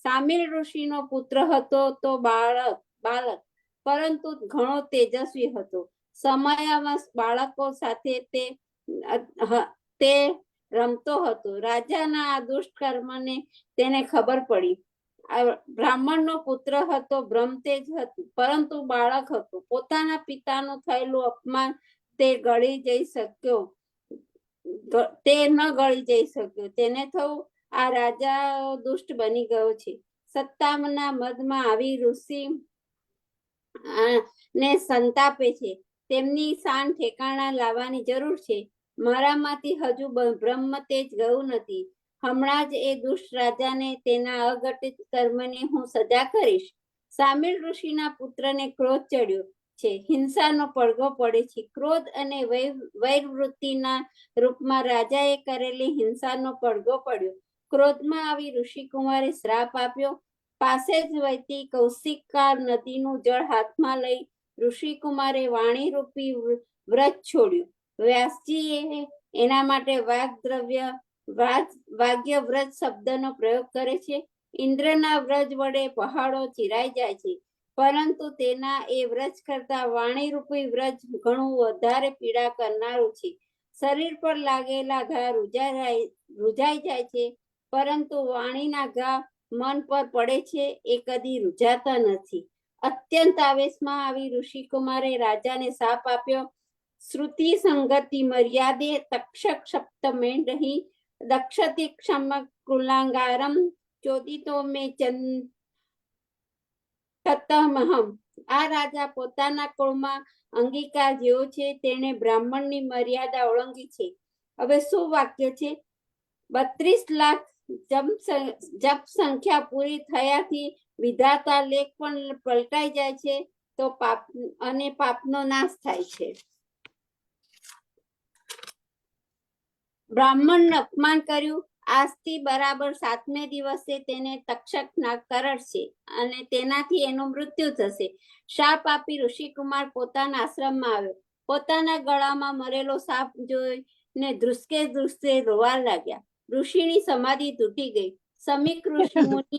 સામિલ ઋષિનો પુત્ર હતો તો બાળક, પરંતુ ઘણો તેજસ્વી હતો. સમયમાં બાળકો સાથે તે રમતો હતો. રાજાના આ દુષ્ટ કર્મને તેને ખબર પડી. બ્રાહ્મણનો પુત્ર હતો, બ્રહ્મતેજ હતું, પરંતુ બાળક હતો. પોતાના પિતાનું થયેલું અપમાન તે ન ગળી જઈ શક્યો. તેને થયું, આ રાજા દુષ્ટ બની ગયો છે. સત્તાના મદમાં આવી ઋષિ ને સંતાપે છે. તેમની શાન ઠેકાણા લાવવાની જરૂર છે. મારામાંથી હજુ બ્રહ્મતેજ ગયું નથી. હમણાં જ એ દુષ્ટ રાજાને તેના અઘટિત કર્મની હું સજા કરીશ. સામીલ ઋષિના પુત્રને ક્રોધ ચડ્યો છે. હિંસાનો પડઘો પડે છે. ક્રોધ અને વૈરવૃત્તિના રૂપમાં રાજાએ કરેલી હિંસાનો પડઘો પડ્યો. ક્રોધમાં આવી ઋષિકુમારે શ્રાપ આપ્યો. પાસે જ વહેતી કૌશિકા નદીનું જળ હાથમાં લઈ ઋષિકુમારે વાણીરૂપી વ્રત છોડ્યું. વ્યાસજીએ એના માટે વાગ્ય વ્રત શબ્દનો પ્રયોગ કરે છે. ઇન્દ્રના વ્રજ વડે પહાડો ચીરાઈ જાય છે, પરંતુ તેના એ વ્રજ કરતા વાણીરૂપી વ્રજ ઘણું વધારે પીડા કરનારું છે. શરીર પર લાગેલા ઘા રૂજાઈ જાય છે, પરંતુ વાણીના ઘા મન પર પડે છે, એ કદી રૂજાતા નથી. અત્યંત આવેશમાં આવી ઋષિકુમારે રાજાને શાપ આપ્યો. શ્રુતિ સંગતિ મર્યાદે તક્ષક સપ્તમેન્ડહી દક્ષતિ ક્ષમ કુલાંગારમ ચોદિતો મે ચતમહમ. આ રાજા પોતાના કુળમાં અંગીકાર જેવો છે, તેણે બ્રાહ્મણની મર્યાદા ઓળંગી છે. હવે શું વાક્ય છે? 32 લાખ જપ સંખ્યા પૂરી થયાથી વિધાતા લેખ પણ પલટાઈ જાય છે તો પાપનો નાશ થાય છે. બ્રાહ્મણનું અપમાન કર્યું. આજથી બરાબર 7મે દિવસે તેને તક્ષક નાગ કરડશે અને તેનાથી એનું મૃત્યુ થશે. શાપ આપી ઋષિકુમાર પોતાના આશ્રમમાં આવ્યો. પોતાના ગળામાં મરેલો સાપ જોઈને ધ્રુસકે ધ્રુસકે રોવા લાગ્યા. ઋષિની સમાધિ તૂટી ગઈ. સમીક ઋષિ મુનિ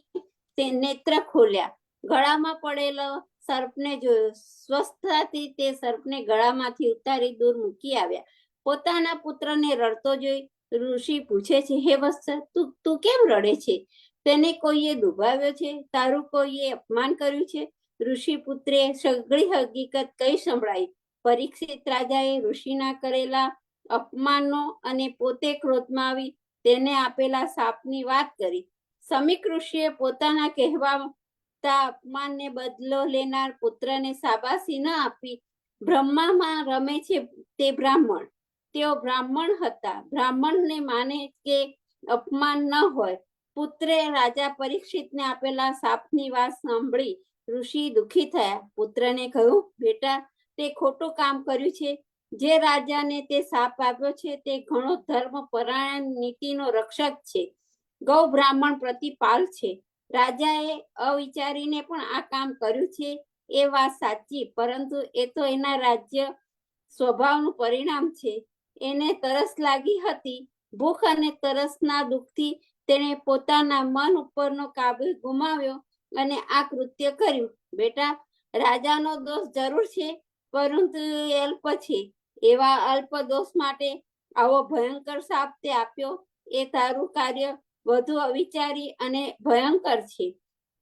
તે નેત્ર ખોલ્યા. ગળામાં પડેલો સર્પને જોયો. સ્વસ્થતાથી તે સર્પને ગળામાંથી ઉતારી દૂર મૂકી આવ્યા. પોતાના પુત્રને રડતો જોઈ ઋષિ પૂછે છે, હે વત્સ, તું કેમ રડે છે? તેને કોઈએ દુભાવ્યો છે? તારું કોઈએ અપમાન કર્યું છે? ઋષિ પુત્રે સઘળી હકીકત કઈ સંભળાઈ. પરીક્ષિત રાજાએ ઋષિના કરેલા અપમાનનો અને પોતે ક્રોધમાં આવી તેને આપેલા શાપની વાત કરી. સમીક ઋષિએ પોતાના કહેવાતા અપમાનને બદલો લેનાર પુત્રને શાબાશી ન આપી. બ્રહ્મામાં રમે છે તે બ્રાહ્મણ. તેઓ બ્રાહ્મણ હતા. બ્રાહ્મણને માને કે અપમાન ન હોય. પુત્રે રાજા પરીક્ષિતને આપેલા શાપની વાત સાંભળી ઋષિ દુઃખી થયા. પુત્રને કહ્યું, બેટા, તે ખોટું કામ કર્યું છે. જે રાજાને તે શાપ આપ્યો છે તે ઘણો ધર્મ પરાયણ નીતિનો રક્ષક છે. ગૌ બ્રાહ્મણ પ્રતિપાલ છે. રાજાએ અવિચારીને પણ આ કામ કર્યું છે એ વાત સાચી, પરંતુ એ તો એના રાજ્ય સ્વભાવનું પરિણામ છે. એને તરસ લાગી હતી. ભૂખ અને તરસના દુઃખથી તેણે પોતાના મન ઉપરનો કાબુ ગુમાવ્યો અને આ કૃત્ય કર્યું. બેટા, રાજાનો દોષ જરૂર છે, પરંતુ અલ્પ છે. એવા અલ્પ દોષ માટે આવો ભયંકર શાપ તે આપ્યો. એ તારું કાર્ય વધુ અવિચારી અને ભયંકર છે.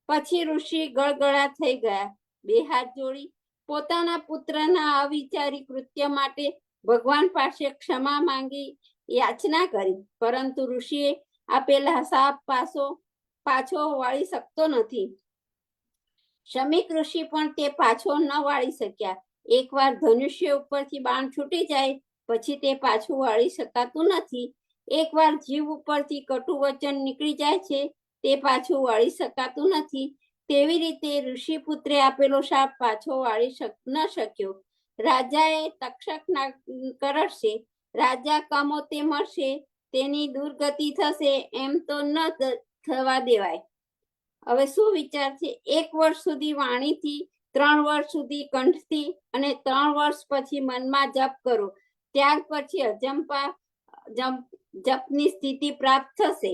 પછી ઋષિ ગળગળા થઈ ગયા. 2 હાથ જોડી પોતાના પુત્રના અવિચારી કૃત્ય માટે ભગવાન પાસે ક્ષમા માંગી યાચના કરી, પરંતુ ઋષિએ આપેલા શાપ પાછો વાળી શકતો નથી. શમીક ઋષિ પણ તે પાછો ન વાળી શક્યા. એકવાર ધનુષ્ય ઉપરથી બાણ છૂટી જાય પછી તે પાછું વાળી શકાતું નથી. એકવાર જીવ ઉપરથી કટુ વચન નીકળી જાય છે તે પાછું વાળી શકાતું નથી. તેવી રીતે ઋષિ પુત્રે આપેલો શાપ પાછો વાળી ન શક્યો. રાજાએ તક્ષક નાગ કરડશે. રાજા કમોતે મળશે. તેની દુર્ગતિ થશે એમ તો ન થવા દેવાય. હવે શું વિચાર છે? 1 વર્ષ સુધી વાણીથી, 3 વર્ષ સુધી કંઠથી અને 3 વર્ષ પછી મનમાં જપ કરો. ત્યાર પછી અજંપા જપની સ્થિતિ પ્રાપ્ત થશે.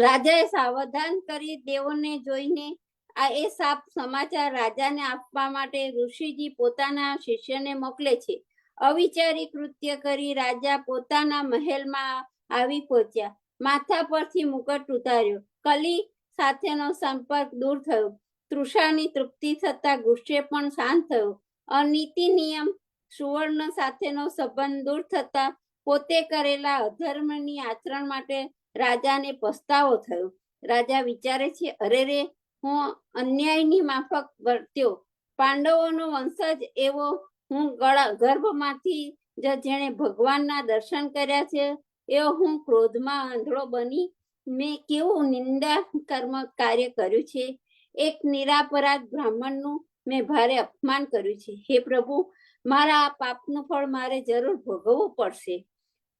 રાજાએ સાવધાન કરી દેવોને જોઈને આ એ સાપ સમાચાર રાજાને આપવા માટે ઋષિજી પોતાના શિષ્યને મોકલે છે. અવિચારી કૃત્ય કરી રાજા પોતાના મહેલમાં આવી પહોંચ્યા. માથા પરથી મુકટ ઉતાર્યો. કલી સાથેનો સંપર્ક દૂર થયો. તૃષાની તૃપ્તિ થતા ગુસ્સે પણ શાંત થયો. અનીતિ નિયમ સુવર્ણ સાથેનો સંબંધ દૂર થતા પોતે કરેલા અધર્મની આચરણ માટે રાજાને પસ્તાવો થયો. રાજા વિચારે છે, અરે રે, હું અન્યાયની માફક વર્ત્યો. પાંડવોનો વંશજ એવો હું ગર્ભમાંથી જેણે ભગવાનના દર્શન કર્યા છે એવો હું ક્રોધમાં આંધળો બની મેં કેવું નિંદા કર્મ કાર્ય કર્યું છે. એક નિરાપરાધ બ્રાહ્મણનું મેં ભારે અપમાન કર્યું છે. હે પ્રભુ, મારા આ પાપનું ફળ મારે જરૂર ભોગવવું પડશે.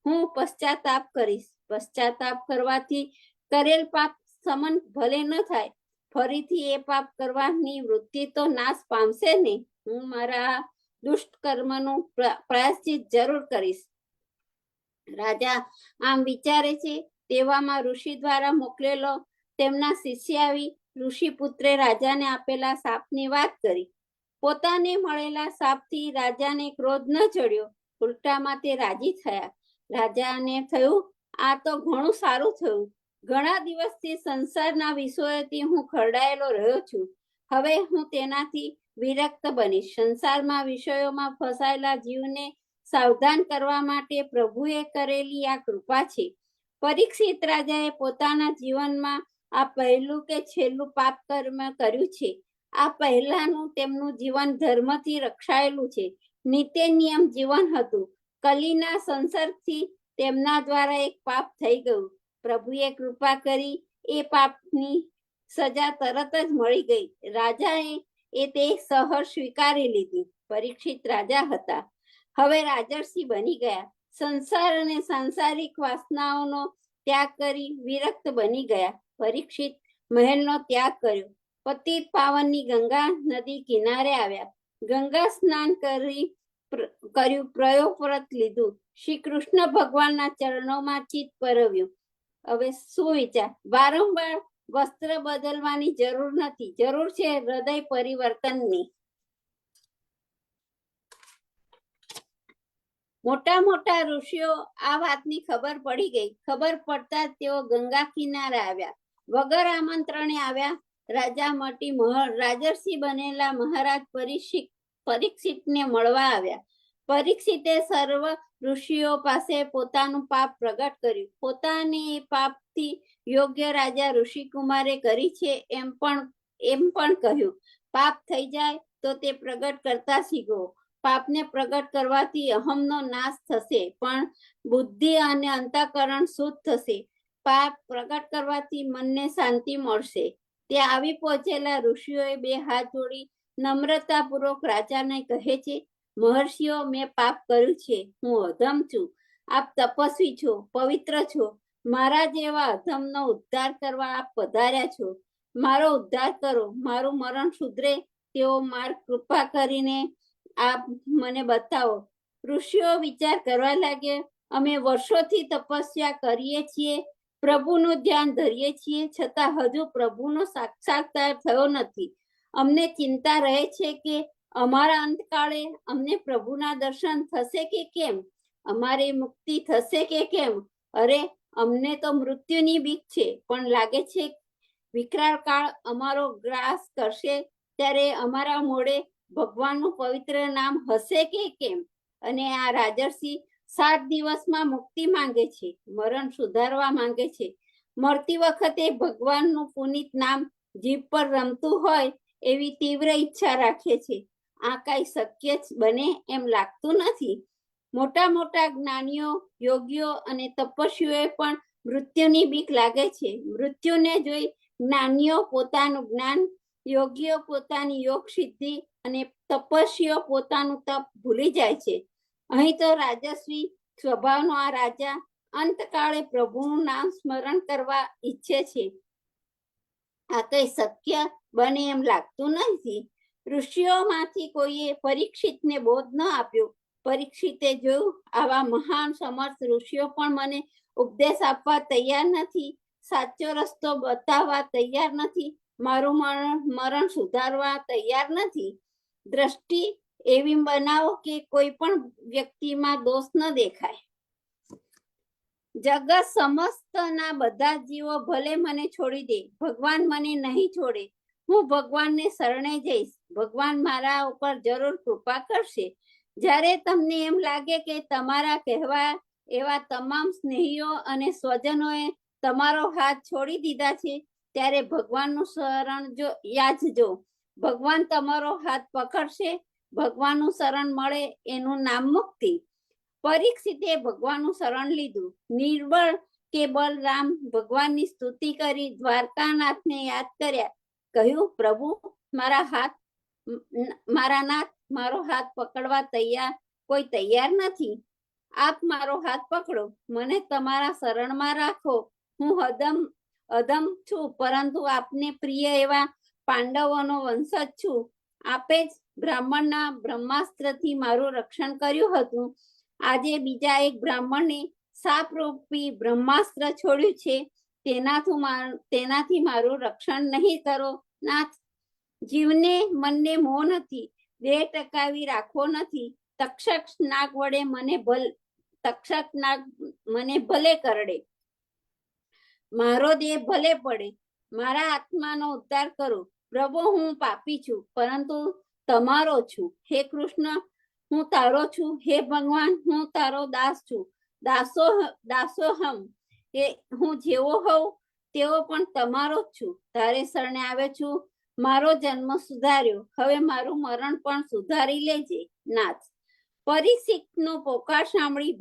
હું પશ્ચાતાપ કરીશ. પશ્ચાતાપ કરવાથી કરેલ પાપ સમન ભલે ન થાય, ફરીથી એ પાપ કરવાની વૃત્તિ તો નાશ પામશે ને. હું મારા દુષ્ટ કર્મનું પ્રાયશ્ચિત જરૂર કરીશ. રાજા આમ વિચારે છે તેવામાં ઋષિ દ્વારા મોકલેલો તેમના શિષ્ય આવી ઋષિ પુત્રે રાજાને આપેલા શાપની વાત કરી. પોતાને મળેલા શાપથી રાજાને ક્રોધ ન ચડ્યો, ઉલટામાં તે રાજી થયા. રાજાને થયું, આ તો ઘણું સારું થયું. ઘણા દિવસથી સંસારના વિષયોથી હું ખરડાયેલો રહ્યો છું. હવે હું તેનાથી વિરક્ત બનીશ. સંસારમાં વિષયોમાં ફસાયેલા જીવને સાવધાન કરવા માટે પ્રભુએ કરેલી આ કૃપા છે. પરીક્ષિત રાજાએ પોતાના જીવનમાં આ પહેલું કે છેલ્લું પાપ કર્મ કર્યું છે. આ પહેલાનું તેમનું જીવન ધર્મથી રક્ષાયેલું છે. નીતિ નિયમ જીવન હતું. કલીના સંસર્ગથી તેમના દ્વારા એક પાપ થઈ ગયું. પ્રભુએ કૃપા કરી એ પાપની સજા તરત જ મળી ગઈ. રાજાએ તે સહર સ્વીકારી લીધી. પરીક્ષિત રાજા હતા, હવે રાજર્ષિ બની ગયા. સંસાર અને સાંસારિક વાસનાઓનો ત્યાગ કરી વિરક્ત બની ગયા. પરીક્ષિત મહેલનો ત્યાગ કર્યો. પતિત પાવનની ગંગા નદી કિનારે આવ્યા. ગંગા સ્નાન કર્યું, પ્રયોગવ્રત લીધું. શ્રી કૃષ્ણ ભગવાનના ચરણોમાં ચિત્ત પરવ્યું. હવે શું વિચાર? વારંવાર વસ્ત્ર બદલવાની જરૂર નથી, જરૂર છે હૃદય પરિવર્તનની. મોટા મોટા ઋષિઓ આ વાતની ખબર પડી ગઈ. ખબર પડતા તેઓ ગંગા કિનારે આવ્યા. વગર આમંત્રણે આવ્યા. રાજા મટી રાજર્ષિ બનેલા મહારાજ પરીક્ષિતને મળવા આવ્યા. પરીક્ષિતે સર્વ ઋષિઓ પાસે પોતાનું પાપ પ્રગટ કર્યું. પોતાને એ પાપથી યોગ્ય રાજા ઋષિકુમારે કરી છે એમ પણ કહ્યું. પાપ થઈ જાય તો તે પ્રગટ કરતા શીખો. પાપને પ્રગટ કરવાથી અહમનો નાશ થશે, પણ બુદ્ધિ અને અંતઃકરણ શુદ્ધ થશે. પાપ પ્રગટ કરવાથી મનને શાંતિ મળશે. તે આવી પહોંચેલા ઋષિઓએ બે હાથ જોડી નમ્રતાપૂર્વક રાજાને કહે છે, મહર્ષિઓ, મેં પાપ કર્યું છે. હું અધમ છું. આપ તપસ્વી છો, પવિત્ર છો. મારા જેવા અધમનો ઉદ્ધાર કરવા આપ પધાર્યા છો. મારો ઉદ્ધાર કરો. મારું મરણ સુધરે તેવો માર્ગ કૃપા કરીને આપ મને બતાવો. ઋષિઓ વિચાર કરવા લાગ્યા, અમે વર્ષોથી તપસ્યા કરીએ છીએ, પ્રભુનું ધ્યાન ધરીએ છીએ, છતાં હજુ પ્રભુનો સાક્ષાત્કાર થયો નથી. અમને ચિંતા રહે છે કે અમારા અંતકાળે અમને પ્રભુના દર્શન થશે કે કેમ? અમારી મુક્તિ થશે કે કેમ? અરે, અમને તો મૃત્યુની બીક છે, પણ લાગે છે વિકરાળ કાળ અમારો ગ્રાસ કરશે ત્યારે અમારા મોઢે ભગવાનનું પવિત્ર નામ હશે કે કેમ? અને આ રાજર્ષિ 7 દિવસમાં મુક્તિ માંગે છે, મરણ સુધારવા માંગે છે. મરતી વખતે ભગવાનનું પુનિત નામ જીભ પર રમતું હોય એવી તીવ્ર ઈચ્છા રાખે છે. આ કઈ શક્ય બને એમ લાગતું નથી. મોટા મોટા જ્ઞાનીઓ, યોગીઓ અને તપસ્વીઓએ પણ મૃત્યુની બીક લાગે છે. મૃત્યુને જોઈ જ્ઞાનીઓ પોતાનું જ્ઞાન, યોગીઓ પોતાની યોગ સિદ્ધિ અને તપસ્વીઓ પોતાનું તપ ભૂલી જાય છે. અહીં તો રાજસ્વી સ્વભાવનો આ રાજા અંતકાળે પ્રભુનું નામ સ્મરણ કરવા ઈચ્છે છે. આ કઈ શક્ય બને એમ લાગતું નથી. ઋષિઓમાંથી કોઈએ પરીક્ષિતને બોધ ન આપ્યો. પરીક્ષિતે જોયું, આવા મહાન સમર્થ ઋષિઓ પણ મને ઉપદેશ આપવા તૈયાર નથી, સાચો રસ્તો બતાવવા તૈયાર નથી, મારું મરણ સુધારવા તૈયાર નથી. દ્રષ્ટિ એવી બનાવો કે કોઈ પણ વ્યક્તિમાં દોષ ન દેખાય. જગત સમસ્તના બધા જીવો ભલે મને છોડી દે, ભગવાન મને નહીં છોડે. હું ભગવાનને શરણે જઈશ. ભગવાન મારા ઉપર જરૂર કૃપા કરશે. જ્યારે તમને એમ લાગે કે તમારા કહેવા એવા તમામ સ્નેહીઓ અને સ્વજનોએ તમારો હાથ છોડી દીધા છે, ત્યારે ભગવાનનું શરણ યાચજો. ભગવાન તમારો હાથ પકડશે. ભગવાનનું શરણ મળે એનું નામ મુક્તિ. પરીક્ષિતે ભગવાનનું શરણ લીધું. નિર્બળ કે બલરામ ભગવાનની સ્તુતિ કરી દ્વારકાનાથને યાદ કર્યા. કહ્યું, પ્રભુ મારા નાથ, મારો હાથ પકડવા કોઈ તૈયાર નથી. આપ મારો હાથ પકડો, મને તમારા શરણમાં રાખો. હું અધમ છું, પરંતુ આપને પ્રિય એવા પાંડવોનો વંશજ છું. આપે જ બ્રાહ્મણના બ્રહ્માસ્ત્રથી મારું રક્ષણ કર્યું હતું. આજે બીજા એક બ્રાહ્મણને શાપરૂપી બ્રહ્માસ્ત્ર છોડ્યું છે. તેનાથી મારું રક્ષણ નહીં કરો. નાથ, જીવને મનને મોહ નથી, દેહ ટકાવી રાખવો નથી. તક્ષક નાગ મને ભલે કરડે, મારો દેહ ભલે પડે, મારા આત્માનો ઉદ્ધાર કરો. પ્રભુ, હું પાપી છું, પરંતુ તમારો છું. હે કૃષ્ણ, હું તારો છું. હે ભગવાન, હું તારો દાસ છું. દાસોહમ, હું જેવો હોઉં તેવો પણ તમારો જ છું. તારે શરણે આવે છું. મારો જન્મ સુધાર્યો, હવે મારું મરણ પણ સુધારી લેજે. નાથ, પરીક્ષિતનો પોકાર સાંભળી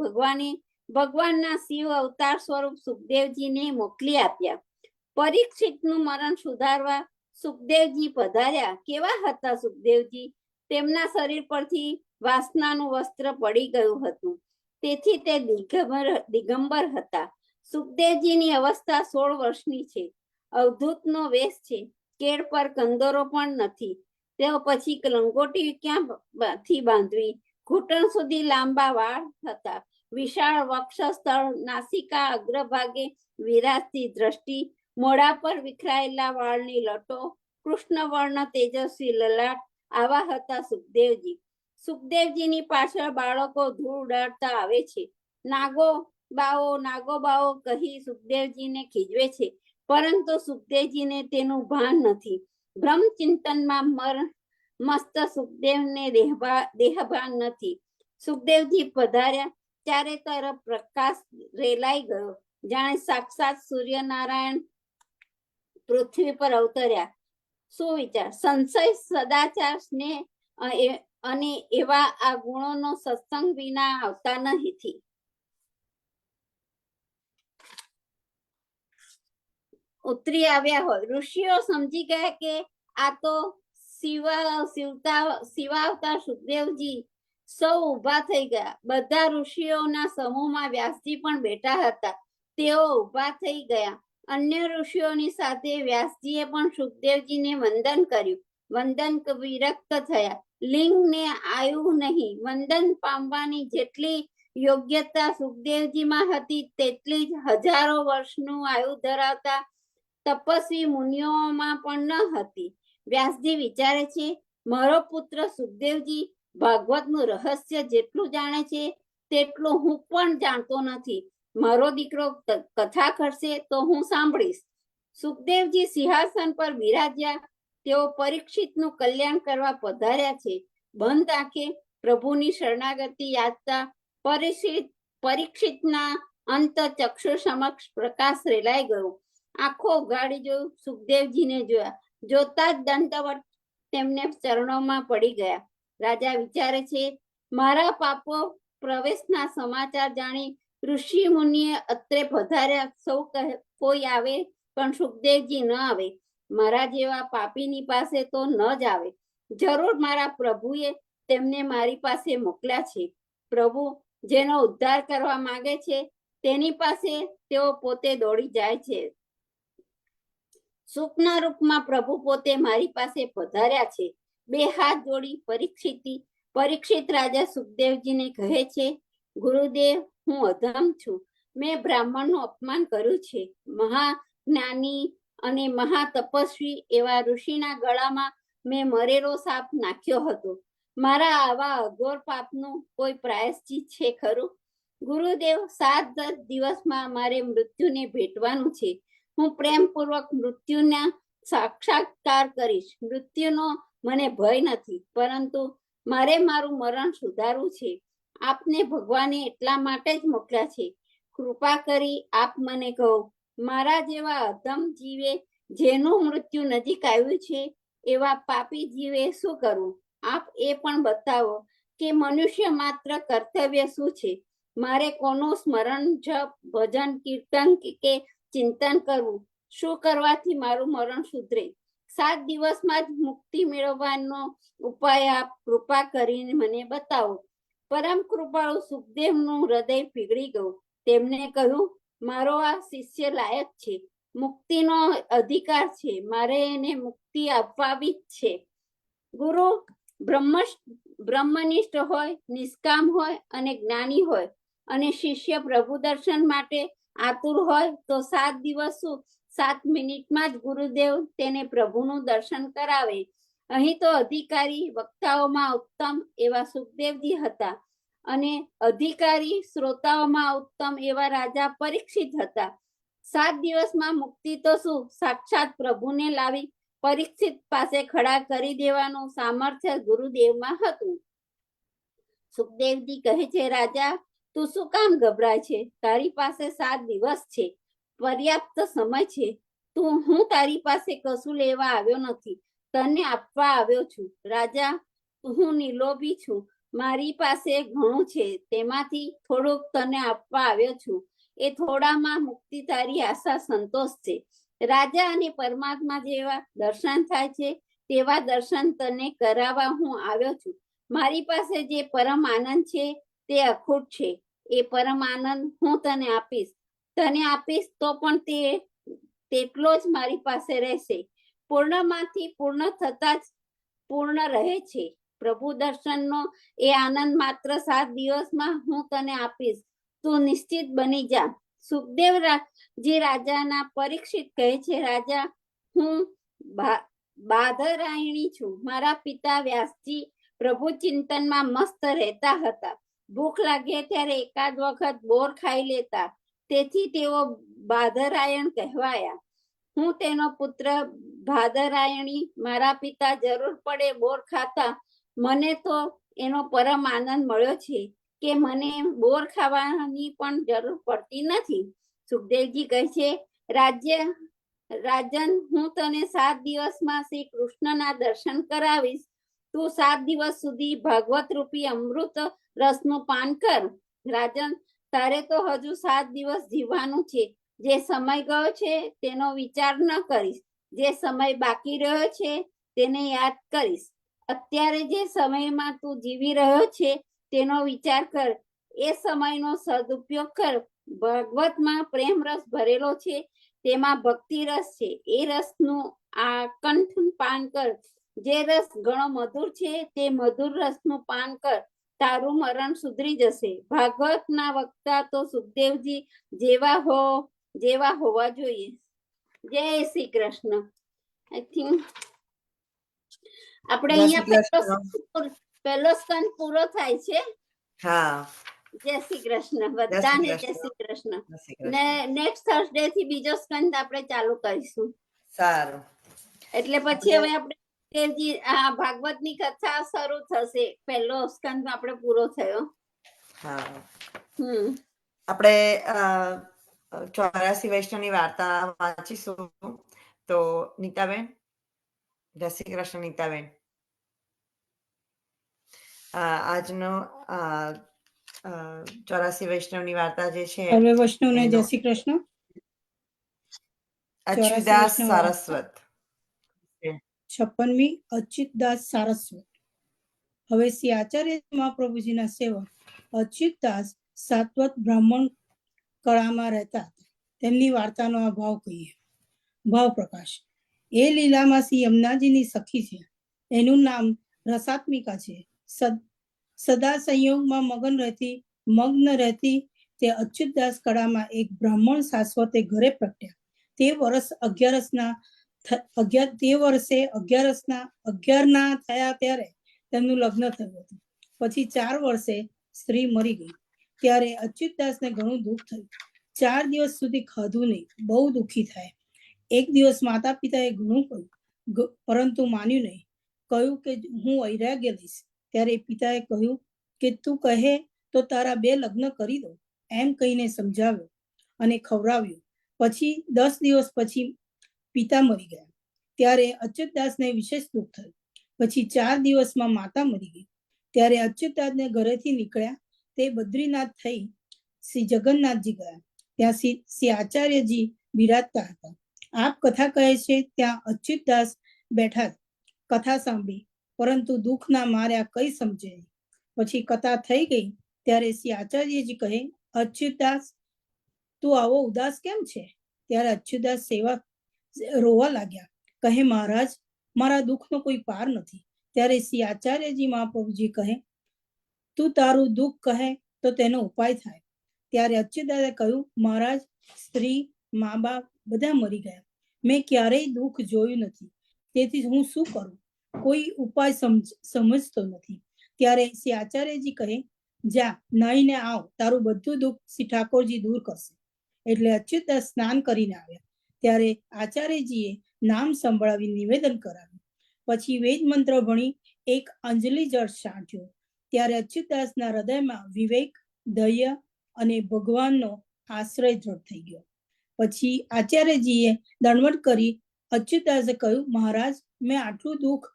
ભગવાનના શિવ અવતાર સ્વરૂપ સુખદેવજીને મોકલી આપ્યા. પરીક્ષિતનું મરણ સુધારવા સુખદેવજી પધાર્યા. કેવા હતા સુખદેવજી? તેમના શરીર પરથી વાસનાનું વસ્ત્ર પડી ગયું હતું, તેથી તે દિગંબર હતા. સુખદેવજીની અવસ્થા 16 વર્ષની છે. અવધૂતનો વેશ છે. કેળ પર કંદોરો પણ નથી. તેઓ પછી લંગોટી ક્યાંથી બાંધવી? ઘૂંટણ સુધી લાંબા વાળ હતા. વિશાળ વક્ષસ્થળ, નાસિકા અગ્રભાગે વિરાજતી દ્રષ્ટિ, મોઢા પર વિખરાયેલા વાળની લટો, કૃષ્ણવર્ણ તેજસ્વી લલાટ, આવા હતા સુખદેવજી. સુખદેવજીની પાછળ બાળકો ધૂળ ઉડાડતા આવે છે. નાગો બાઓ કહી સુખદેવજીને ખીજવે છે, પરંતુ સુખદેવજીને તેનું ભાન નથી. બ્રહ્મ ચિંતનમાં મસ્ત સુખદેવને દેહભાન નથી. સુખદેવજી પધાર્યા. ચારે તરફ પ્રકાશ રેલાઈ ગયો, જાણે સાક્ષાત સૂર્યનારાયણ પૃથ્વી પર અવતર્યા. સુવિચાર, સંશય, સદાચાર, સ્નેહ અને એવા આ ગુણોનો સત્સંગ વિના આવતા નથી. ઉતરી આવ્યા હોય. ઋષિઓ સમજી ગયા કે આ તો શિવાવતાર સુખદેવજી. સૌ ઊભા થઈ ગયા. બધા ઋષિઓના સમૂહમાં વ્યાસજી પણ બેઠા હતા. તેઓ ઊભા થઈ ગયા. અન્ય ઋષિઓની સાથે વ્યાસજીએ પણ સુખદેવજીને વંદન કર્યું. વંદન વિરક્ત થયા. લિંગને આયુ નહીં. વંદન પામવાની જેટલી યોગ્યતા સુખદેવજીમાં હતી, તેટલી જ હજારો વર્ષનું આયુ ધરાવતા તપસ્વી મુનિઓમાં પણ ન હતી. વ્યાસજી વિચારે છે, મારો પુત્ર સુખદેવજી ભાગવતનું રહસ્ય જેટલું જાણે છે તેટલું હું પણ જાણતો નથી. મારો દીકરો કથા કરશે તો હું સાંભળીશ. સુખદેવજી સિંહાસન પર બિરાજ્યા. તેઓ પરીક્ષિતનું કલ્યાણ કરવા પધાર્યા છે. બંધ આંખે પ્રભુની શરણાગતિ યાચતા પરીક્ષિતના અંત ચક્ષુ સમક્ષ પ્રકાશ રેલાઈ ગયો. આંખો ઉઘાડી જોયું. સુખદેવજીને જોયા. જોતા જ દંડવત તેમને ચરણોમાં પડી ગયા. રાજા વિચારે છે, મારા પાપો પ્રવેશના સમાચાર જાણી ઋષિ મુનિએ અત્રે પધાર્યા. સૌ કોઈ આવે, પણ સુખદેવજી ન આવે. મારા જેવા પાપીની પાસે તો ન જ આવે. જરૂર મારા પ્રભુએ તેમને મારી પાસે મોકલ્યા છે. પ્રભુ જેનો ઉદ્ધાર કરવા માંગે છે તેની પાસે તેઓ પોતે દોડી જાય છે. સુખના રૂપમાં પ્રભુ પોતે મારી પાસે પધાર્યા છે. બે હાથ જોડી પરીક્ષિત રાજા સુખદેવજીને કહે છે, ગુરુદેવ, હું અધમ છું. મેં બ્રાહ્મણનું અપમાન કર્યું છે. મહાજ્ઞાની અને મહાતપસ્વી એવા ઋષિના ગળામાં મેં મરેલો સાપ નાખ્યો હતો. મારા આવા અઘોર પાપનું કોઈ પ્રાયશ્ચિત છે ખરું? ગુરુદેવ, 7-10 દિવસમાં મારે મૃત્યુને ભેટવાનું છે. હું પ્રેમપૂર્વક મૃત્યુના સાક્ષાત્કાર કરીશ. મૃત્યુનો મને ભય નથી, પરંતુ મારે મારું મરણ સુધારવું છે. આપને ભગવાને એટલા માટે જ મોકલ્યા છે. કૃપા કરી આપ મને કહો, મારા જેવા અધમ જીવે જેનું મૃત્યુ નજીક આવ્યું છે એવા પાપી જીવે શું કરવું? આપ એ પણ બતાવો કે મનુષ્ય માત્ર કર્તવ્ય શું છે. મારે કોનું સ્મરણ, જપ, ભજન, કીર્તન કે ચિંતન કરવું? શું કરવાથી મારું મરણ સુધરે? 7 દિવસમાં જ મુક્તિ મેળવવાનો ઉપાય આપ કૃપા કરીને મને બતાવો. પરમ કૃપાળુ સુખદેવનું હૃદય પીગળી ગયું. તેમને કહ્યું, મારો આ શિષ્ય લાયક છે, મુક્તિનો અધિકાર છે, મારે એને મુક્તિ અપાવી જ છે. ગુરુ બ્રહ્મનિષ્ઠ હોય, નિષ્કામ હોય અને જ્ઞાની હોય, અને શિષ્ય પ્રભુ દર્શન માટે આતુર હોય તો 7 દિવસ 7 મિનિટમાં જ ગુરુદેવ તેને પ્રભુનું દર્શન કરાવે. અહીં તો અધિકારી વક્તાઓમાં ઉત્તમ એવા સુખદેવજી હતા, અને અધિકારી શ્રોતાઓમાં ઉત્તમ એવા રાજા પરીક્ષિત હતા. 7 દિવસમાં મુક્તિ તો શું, સાક્ષાત પ્રભુને લાવી પરીક્ષિત પાસે ખડા કરી દેવાનું સામર્થ્ય ગુરુદેવમાં હતું. સુખદેવજી કહે છે, રાજા, તું શું કામ ગભરાય છે? તારી પાસે 7 દિવસ છે, પર્યાપ્ત સમય છે. હું તારી પાસે કશું લેવા આવ્યો નથી, તને આપવા આવ્યો છું. રાજા, હું નિલોભી છું, મારી પાસે ઘણું છે, તેમાંથી થોડુંક તને આપવા આવ્યો છું. એ થોડામાં મુક્તિ તારી આશા સંતોષ છે. રાજા અને પરમાત્મા જેવા દર્શન થાય છે તેવા દર્શન તને કરાવવા હું આવ્યો છું. મારી પાસે જે પરમ આનંદ છે તે અખૂટ છે. એ પરમ આનંદ હું તને આપીશ તો પણ તેટલો જ મારી પાસે રહેશે. પૂર્ણમાંથી પૂર્ણ થતા જ પૂર્ણ રહે છે. પ્રભુ દર્શનનો એ આનંદ માત્ર 7 દિવસમાં હું તને આપીશ, તું નિશ્ચિત બની જા. સુખદેવ જે રાજાના પરીક્ષિત કહે છે, રાજા, હું બાદરાયણી છું. મારા પિતા વ્યાસજી પ્રભુ ચિંતનમાં મસ્ત રહેતા હતા. ભૂખ લાગે ત્યારે એકાદ વખત બોર ખાઈ લેતા, તેથી તેઓ બાદરાયણ કહેવાયા. હું તેનો પુત્ર બાદરાયણી. મારા પિતા જરૂર પડે બોર ખાતા. મને તો એનો પરમ આનંદ મળ્યો છે કે મને બોર ખાવાની પણ જરૂર પડતી નથી. સુખદેવજી કહે છે, રાજન, હું તને 7 દિવસમાં શ્રી કૃષ્ણના દર્શન કરાવીશ. તું 7 દિવસ સુધી ભાગવત રૂપી અમૃત રસનું પાન કર. રાજન, તારે તો હજુ 7 દિવસ જીવવાનું છે. જે સમય ગયો છે તેનો વિચાર ન કરીશ, જે સમય બાકી રહ્યો છે તેને યાદ કરીશ. અત્યારે જે સમયમાં તું જીવી રહ્યો છે તેનો વિચાર કર. એ સમયનો સદુપયોગ કર. ભાગવતમાં પ્રેમ રસ ભરેલો છે, તેમાં ભક્તિ રસ છે. એ રસનું આકંઠ પાન કર. જે રસ ઘણો મધુર છે તે મધુર રસનું પાન કર. તારું મરણ સુધરી જશે. ભાગવતના વક્તા તો સુખદેવજી જેવા હોવા જોઈએ. જય શ્રી કૃષ્ણ. આઈ થિંક આપણે અહીંયા પહેલો સ્કંદ પૂરો થાય છે. હા, જય શ્રી કૃષ્ણ બધાને. જય શ્રી કૃષ્ણ. ને નેક્સ્ટ થર્સડે થી બીજો સ્કંદ આપણે ચાલુ કરીશું. સારું. એટલે પછી હવે આપણે આ ભાગવતની કથા શરૂ થશે. પહેલો સ્કંદ આપણે પૂરો થયો. હા, આપણે 84 વૈષ્ણવની વાર્તા વાંચીશું. તો નીતાબેન, જય શ્રી કૃષ્ણ. નીતાબેન, આજનો 84 વૈષ્ણવની વાર્તા જે છે, સર્વે વૈષ્ણવને જય શ્રી કૃષ્ણ. અચ્યુતદાસ સારસ્વત. 56મી અચ્યુતદાસ સારસ્વત. હવે શ્રી આચાર્ય મહાપ્રભુજીના સેવક અચ્યુતદાસ સાત્વત બ્રાહ્મણ કળામાં રહેતા હતા. તેમની વાર્તાનો આ ભાવ કહીએ. ભાવ પ્રકાશ. એ લીલામાં શ્રી યમુનાજીની સખી છે. એનું નામ રસાત્મિકા છે. સદા સંયોગમાં મગ્ન રહેતી તે અચ્યુતદાસ કળામાં એક બ્રાહ્મણ શાશ્વતે ઘરે પ્રગટ્યા. તે વર્ષે 11 થયા ત્યારે તેમનું લગ્ન થયું હતું. પછી 4 વર્ષે સ્ત્રી મરી ગઈ. ત્યારે અચ્યુતદાસને ઘણું દુઃખ થયું. 4 દિવસ સુધી ખાધું નહીં, બહુ દુઃખી થાય. એક દિવસ માતા પિતાએ ઘણું કહ્યું, પરંતુ માન્યું નહીં. કહ્યું કે હું વૈરાગ્ય લઈશ. ત્યારે પિતાએ કહ્યું કે તું કહે તો તારા 2 લગ્ન કરી દો. એમ કહીને સમજાવ્યો અને ખવડાવ્યું. પછી 10 દિવસ પછી પિતા મરી ગયા. ત્યારે અચ્યુતદાસને વિશેષ દુઃખ થયું. પછી 4 દિવસમાં માતા મરી ગઈ. ત્યારે અચ્યુતદાસને ઘરેથી નીકળ્યા તે બદ્રીનાથ થઈ શ્રી જગન્નાથજી ગયા. ત્યાં શ્રી આચાર્યજી બિરાજતા હતા. આપ કથા કહે છે ત્યાં અચ્યુતદાસ બેઠા કથા સાંભળી, પરંતુ દુઃખના માર્યા કઈ સમજે નહીં. પછી કથા થઈ ગઈ ત્યારે શ્રી આચાર્યજી કહે, અચ્યુતદાસ તું આવો ઉદાસ કેમ છે? ત્યારે અચ્યુતદાસ રોવા લાગ્યા. કહે, મહારાજ મારા દુઃખનો કોઈ પાર નથી. ત્યારે શ્રી આચાર્યજી મહાપ્રભુજી કહે, તું તારું દુઃખ કહે તો તેનો ઉપાય થાય. ત્યારે અચ્યુતદાસે કહ્યું, મહારાજ સ્ત્રી મા બાપ બધા મરી ગયા. મેં ક્યારેય દુઃખ જોયું નથી, તેથી હું શું કરું? કોઈ ઉપાય સમજતો નથી. ત્યારે શ્રી આચાર્યજી કહે, જા નાહીને આવ, તારું બધું દુઃખ શ્રી ઠાકોરજી દૂર કરશે. એટલે અચ્યુતદાસ સ્નાન કરીને આવ્યા. ત્યારે આચાર્યજીએ નામ સંભળાવી નિવેદન કરાવ્યું. પછી વેદ મંત્ર ભણી એક અંજલિ જળ છાંટ્યો. ત્યારે અચ્યુતદાસના હૃદયમાં વિવેક, દયા અને ભગવાનનો આશ્રય દ્રઢ થઈ ગયો. પછી આચાર્યજીએ દંડવત કરી અચ્યુતદાસે કહ્યું, મહારાજ મેં આટલું દુઃખ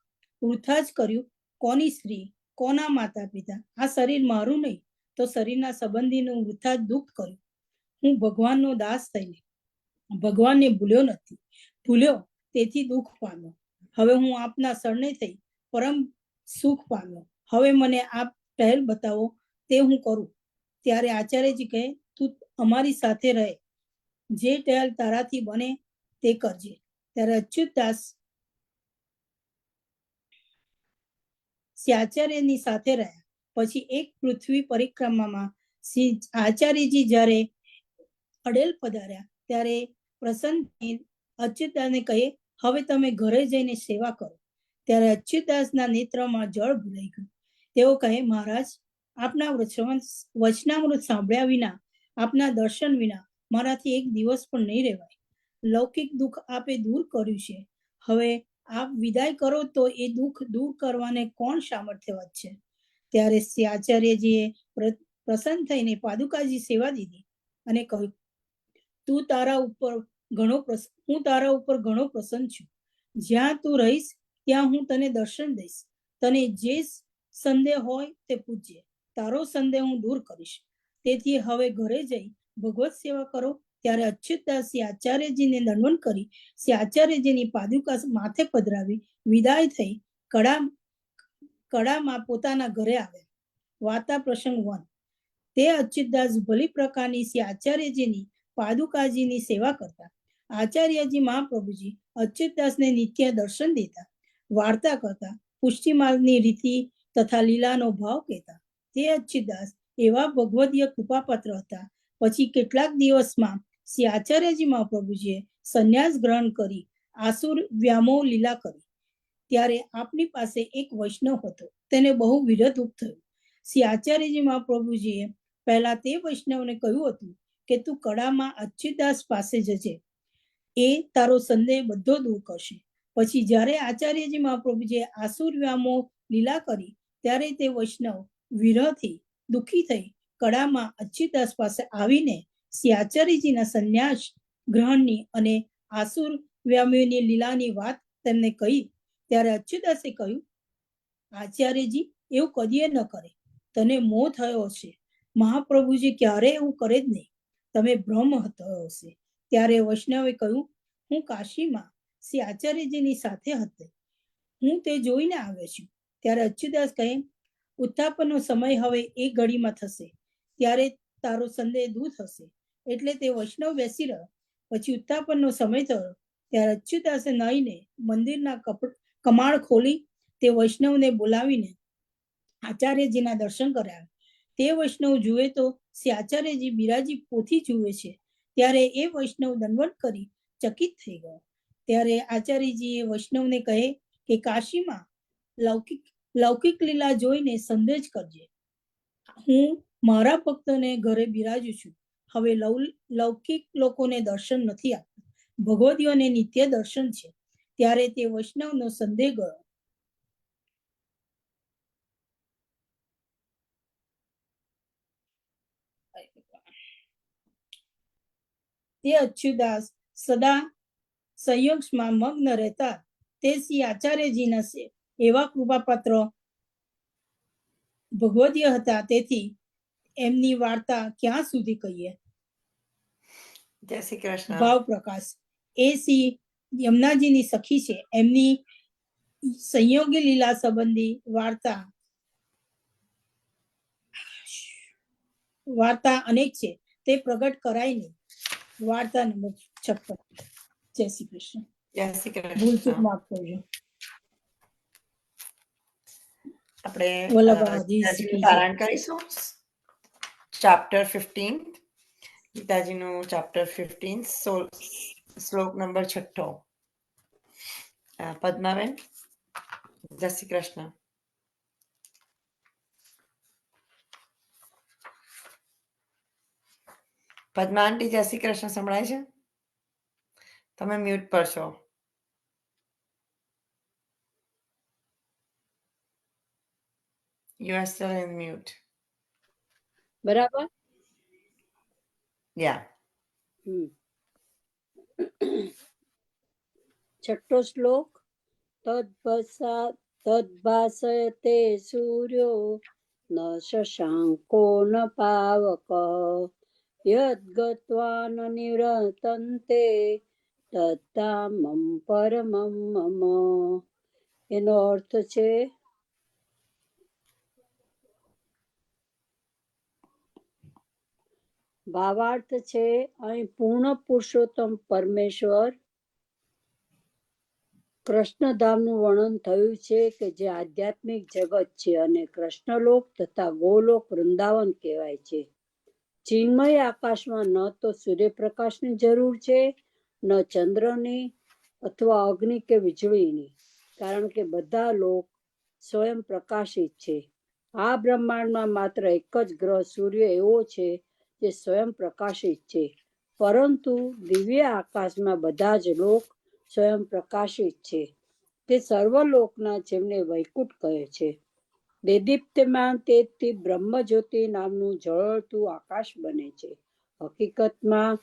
વૃથા જ કર્યું. કોની સ્ત્રી, કોના માતા પિતા, આ શરીર મારું નહીં તો શરીરના સંબંધીનું વૃથા જ દુઃખ કર્યું. હું ભગવાનનો દાસ થઈને ભગવાનને ભૂલ્યો તેથી દુઃખ પામ્યો. હવે હું આપના શરણે થઈ પરમ સુખ પામ્યો. હવે મને આપ પહેલ બતાવો તે હું કરું. ત્યારે આચાર્યજી કહે, તું અમારી સાથે રહે, જે ટહેલ તારાથી બને તે કરજે. ત્યારે અચ્યુતદાસ શ્રી આચાર્યની સાથે રહ્યા. પછી એક પૃથ્વી પરિક્રમામાં શ્રી આચાર્યજી જ્યારે અડેલ પધાર્યા ત્યારે પ્રસન્ન અચ્યુતદાસને કહે, હવે તમે ઘરે જઈને સેવા કરો. ત્યારે અચ્યુતદાસના નેત્રમાં જળ ભરાઈ ગયું. તેઓ કહે, મહારાજ આપના વચનામૃત સાંભળ્યા વિના, આપના દર્શન વિના મારાથી એક દિવસ પણ નહીં રહેવાય. લૌકિક દુઃખ આપે દૂર કર્યું છે. હવે આપ વિદાય કરો તો એ દુઃખ દૂર કરવાને કોણ સામર્થ્યવાન છે? ત્યારે શ્રી આચાર્યજીએ પ્રસન્ન થઈને પાદુકાજી સેવા દીધી અને કહ્યું, હું તારા ઉપર ઘણો પ્રસન્ન છું. જ્યાં તું રહીશ ત્યાં હું તને દર્શન દઈશ. તને જે સંદેહ હોય તે પૂછજે, તારો સંદેહ હું દૂર કરીશ. તેથી હવે ઘરે જઈ ભગવત સેવા કરો. ત્યારે અચ્યુતદાસ શ્રી આચાર્યજીને દંડવત કરી શ્રી આચાર્યજીની પાદુકા માથે પધરાવી વિદાય થઈ કડામાં પોતાના ઘરે આવ્યા. વાર્તા પ્રસંગ 1. તે અચ્યુતદાસ ભલી પ્રકારની શ્રી આચાર્યજીની પાદુકાજીની સેવા કરતા. આચાર્યજી મહાપ્રભુજી અચ્યુતદાસને નિત્ય દર્શન દેતા, વાર્તા કરતા, પુષ્ટિ માર્ગની રીતિ તથા લીલાનો ભાવ કહેતા. તે અચ્યુતદાસ એવા ભગવદીય કૃપાપત્ર હતા. પછી કેટલાક દિવસમાં શ્રી આચાર્યજી મહાપ્રભુજીએ સંન્યાસ ગ્રહણ કરી આસુર વ્યામો લીલા કરી. ત્યારે આપની પાસે એક વૈષ્ણવ હતો, તેને બહુ વિરહ દુઃખ થયું. શ્રી આચાર્યજી મહાપ્રભુજીએ પહેલા તે વૈષ્ણવને કહ્યું હતું કે તું કડામાં અચ્યુતદાસ પાસે જજે, એ તારો સંદેહ બધો દૂર કરશે. પછી જ્યારે આચાર્યજી મહાપ્રભુજીએ આસુર વ્યામો લીલા કરી ત્યારે તે વૈષ્ણવ વિરહથી દુઃખી થઈ કડામાં અચ્યુતદાસ પાસે આવીને શ્રી આચાર્યજીના સંન્યાસ ગ્રહણની અને આસુર વ્યામોની લીલાની વાત તેમને કહી. ત્યારે અચ્યુતદાસે કહ્યું, આચાર્યજી એવું કદીએ ન કરે, તને મોહ થયો હશે. મહાપ્રભુજી ક્યારે એવું કરે જ નહીં, તમે ભ્રમ થયો હશે. ત્યારે વૈષ્ણવે કહ્યું, હું કાશીમાં શ્રી આચાર્યજીની સાથે હતો, હું તે જોઈને આવ્યો છું. ત્યારે અચ્યુતદાસ કહે, ઉત્થાપનનો સમય હવે એક ઘડીમાં થશે, ત્યારે તારો સંદેહ દૂર થશે. એટલે તે વૈષ્ણવ બેસી રહ્યો. પછી ઉત્થાપનનો સમય થયો ત્યારે અચ્યુતદાસે નાહીને મંદિરના કમાડ ખોલી તે વૈષ્ણવને બોલાવીને આચાર્યજીના દર્શન કરાવ્યા. તે વૈષ્ણવ જુએ તો શ્રી આચાર્યજી બિરાજી પોથી જુએ છે. ત્યારે એ વૈષ્ણવ દંડવત કરી ચકિત થઈ ગયો. ત્યારે આચાર્યજીએ વૈષ્ણવને કહે કે કાશીમાં લૌકિક લીલા જોઈને સંદેશ કરજે. હું મારા ભક્તોને ઘરે બિરાજું છું. હવે લૌકિક લોકોને દર્શન નથી આપતા, ભગવદીઓને નિત્ય દર્શન છે. ત્યારે તે વૈષ્ણવનો સંદેહ ગયો. તે અચ્યુદાસ સદા સંયોગમાં મગ્ન રહેતા. તે શ્રી આચાર્યજીના એવા કૃપાપાત્ર ભગવદીય હતા. તેથી એમની વાર્તા ક્યાં સુધી કહીએ. જય શ્રી કૃષ્ણ. ભાવ પ્રકાશ એ શ્રી યમુનાજીની સખી છે. એમની સંયોગી લીલા સંબંધી વાર્તા અનેક છે, તે પ્રગટ કરાય નહીં. વાર્તા નંબર 56. જય શ્રી કૃષ્ણ. જય શ્રી ભૂલચૂક કૃષ્ણ. માફ કરજો. આપણે વલ્લભાધીશ ગીતાજીનું પારાયણ કરીશું. ચેપ્ટર 15, ગીતાજીનું ચેપ્ટર 15, શ્લોક નંબર 6. પદ્માબેન, જય શ્રી કૃષ્ણ. પદ્મા આંટી, જય શ્રી કૃષ્ણ. સંભળાય છે? તમે મ્યુટ પર છો. You are still in mute. બરાબર. Yeah. છઠ્ઠો શ્લોક. તદ્ભાસયતે સૂર્યો ન શશાંકો ન પાવક યદ્ગત્વા ન નિવૃતન્તે તદ્ધામં પરમં મમ. એનો અર્થ છે, ભાવાર્થ છે, અહીં પૂર્ણ પુરુષોત્તમ પરમેશ્વર કૃષ્ણધામનું વર્ણન થયું છે કે જે આધ્યાત્મિક જગત છે અને કૃષ્ણલોક તથા ગોલોક વૃંદાવન કહેવાય છે. ચિન્મય આકાશમાં ન તો સૂર્યપ્રકાશની જરૂર છે, ન ચંદ્રની અથવા અગ્નિ કે વીજળીની, કારણ કે બધા લોક સ્વયં પ્રકાશિત છે. આ બ્રહ્માંડમાં માત્ર એક જ ગ્રહ સૂર્ય એવો છે જે સ્વયં પ્રકાશિત છે, પરંતુ દિવ્ય આકાશમાં બધા જ લોક સ્વયં પ્રકાશિત છે. તે સર્વલોકના જેમને વૈકુંઠ કહે છે. દેદીપ્યમાન તેજથી બ્રહ્મજ્યોતિ નામનું ઝળહળતું આકાશ બને છે. હકીકતમાં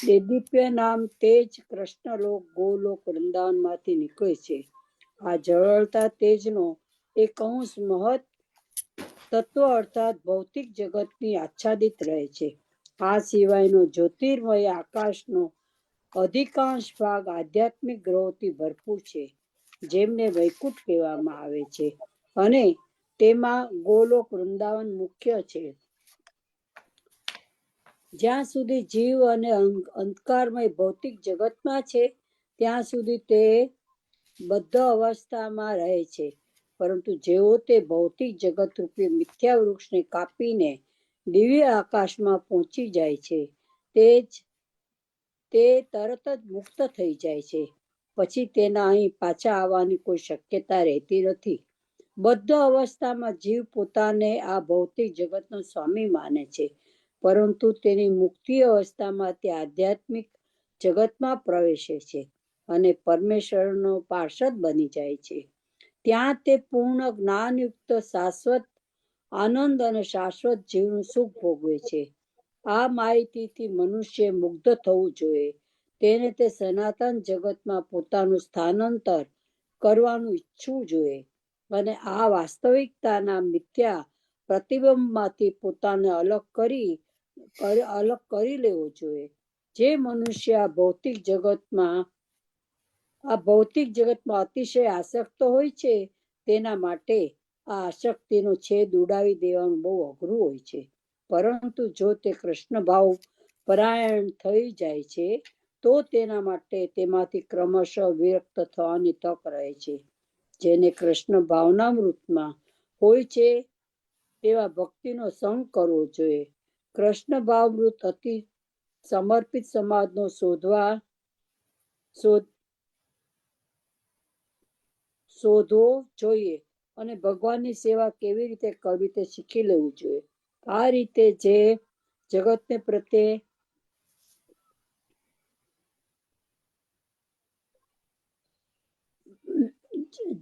દેદીપ્ય નામ તેજ કૃષ્ણલોક ગોલોક વૃંદાવનમાંથી નીકળે છે. આ ઝળહળતા તેજનો એક અંશ મહત તત્વ અર્થાત ભૌતિક જગતની આચ્છાદિત રહે છે. આ સિવાયનો જ્યોતિર્મય આકાશનો અધિકાંશ ભાગ આધ્યાત્મિક ગ્રહોથી ભરપૂર છે, જેમને વૈકુંઠ કહેવામાં આવે છે, અને તેમાં ગોલોક વૃંદાવન મુખ્ય છે. જ્યાં સુધી જીવ અને અંધકારમય ભૌતિક જગતમાં છે ત્યાં સુધી તે બદ્ધ અવસ્થામાં રહે છે, પરંતુ જેવો તે ભૌતિક જગત રૂપી મિથ્યા વૃક્ષને કાપીને દિવ્ય આકાશમાં પહોંચી જાય છે, તે તરત જ મુક્ત થઈ જાય છે. પછી તેના અહીં પાછા આવવાની કોઈ શક્યતા રહેતી નથી. બદ્ધ અવસ્થામાં જીવ પોતાને આ ભૌતિક જગતનો સ્વામી માને છે, પરંતુ તેની મુક્તિ અવસ્થામાં તે આધ્યાત્મિક જગતમાં પ્રવેશે છે અને પરમેશ્વરનો પાર્ષદ બની જાય છે. ત્યાં તે પૂર્ણ જ્ઞાનયુક્ત શાશ્વત આનંદ અને શાશ્વત જીવનું સુખ ભોગવે છે. આ માહિતીથી મનુષ્ય મુગ્ધ થવું જોઈએ. તેને તે સનાતન જગતમાં પોતાનું સ્થાનાંતર કરવાનું ઈચ્છવું જોઈએ અને આ વાસ્તવિકતાના મિથ્યા પ્રતિબંધમાંથી પોતાને અલગ કરી લેવો જોઈએ. જે મનુષ્ય આ ભૌતિક જગતમાં અતિશય આસક્ત હોય છે, તેના માટે આ આસક્તિનો છેદ ઉડાવી દેવાનું બહુ અઘરું હોય છે. પરંતુ જો તે કૃષ્ણ ભાવ પરાયણ થઈ જાય છે તો તેના માટે તેમાંથી ક્રમશઃ વિરક્ત થવાની તક રહે છે. જેને કૃષ્ણ ભાવનામૃતમાં હોય છે તેવા ભક્તિનો સંગ કરવો જોઈએ. કૃષ્ણ ભાવમૃત અતિ સમર્પિત સમાજનો શોધવા શોધવો જોઈએ અને ભગવાનની સેવા કેવી રીતે કરવી તે શીખી લેવું જોઈએ. આ રીતે જે જગતને પ્રત્યે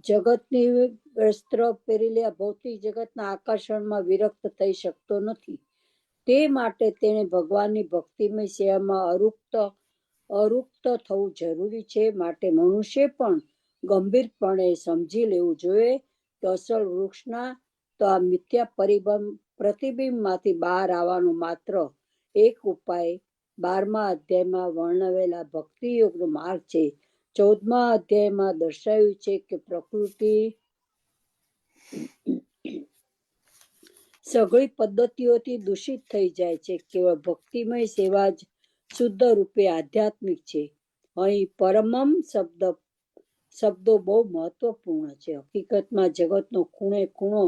જગતની વસ્ત્ર પહેરેલી આ ભૌતિક જગતના આકર્ષણમાં વિરક્ત થઈ શકતો નથી. તે માટે તેણે ભગવાનની ભક્તિમય સેવામાં અરુક્ત થવું જરૂરી છે. માટે મનુષ્ય પણ ગંભીરપણે સમજી લેવું જોઈએ કે અસલ વૃક્ષના તો આ મિથ્યા પ્રતિબિંબમાંથી બહાર આવવાનો માત્ર એક ઉપાય 12મા અધ્યાયમાં વર્ણવેલા ભક્તિ યોગનો માર્ગ છે. 14મા અધ્યાયમાં દર્શાવ્યું છે કે પ્રકૃતિ સઘળી પદ્ધતિઓથી દૂષિત થઈ જાય છે. કેવળ ભક્તિમય સેવા જ શુદ્ધ રૂપે આધ્યાત્મિક છે. અહીં પરમમ શબ્દો બહુ મહત્વપૂર્ણ છે. હકીકતમાં જગતનો ખૂણે ખૂણો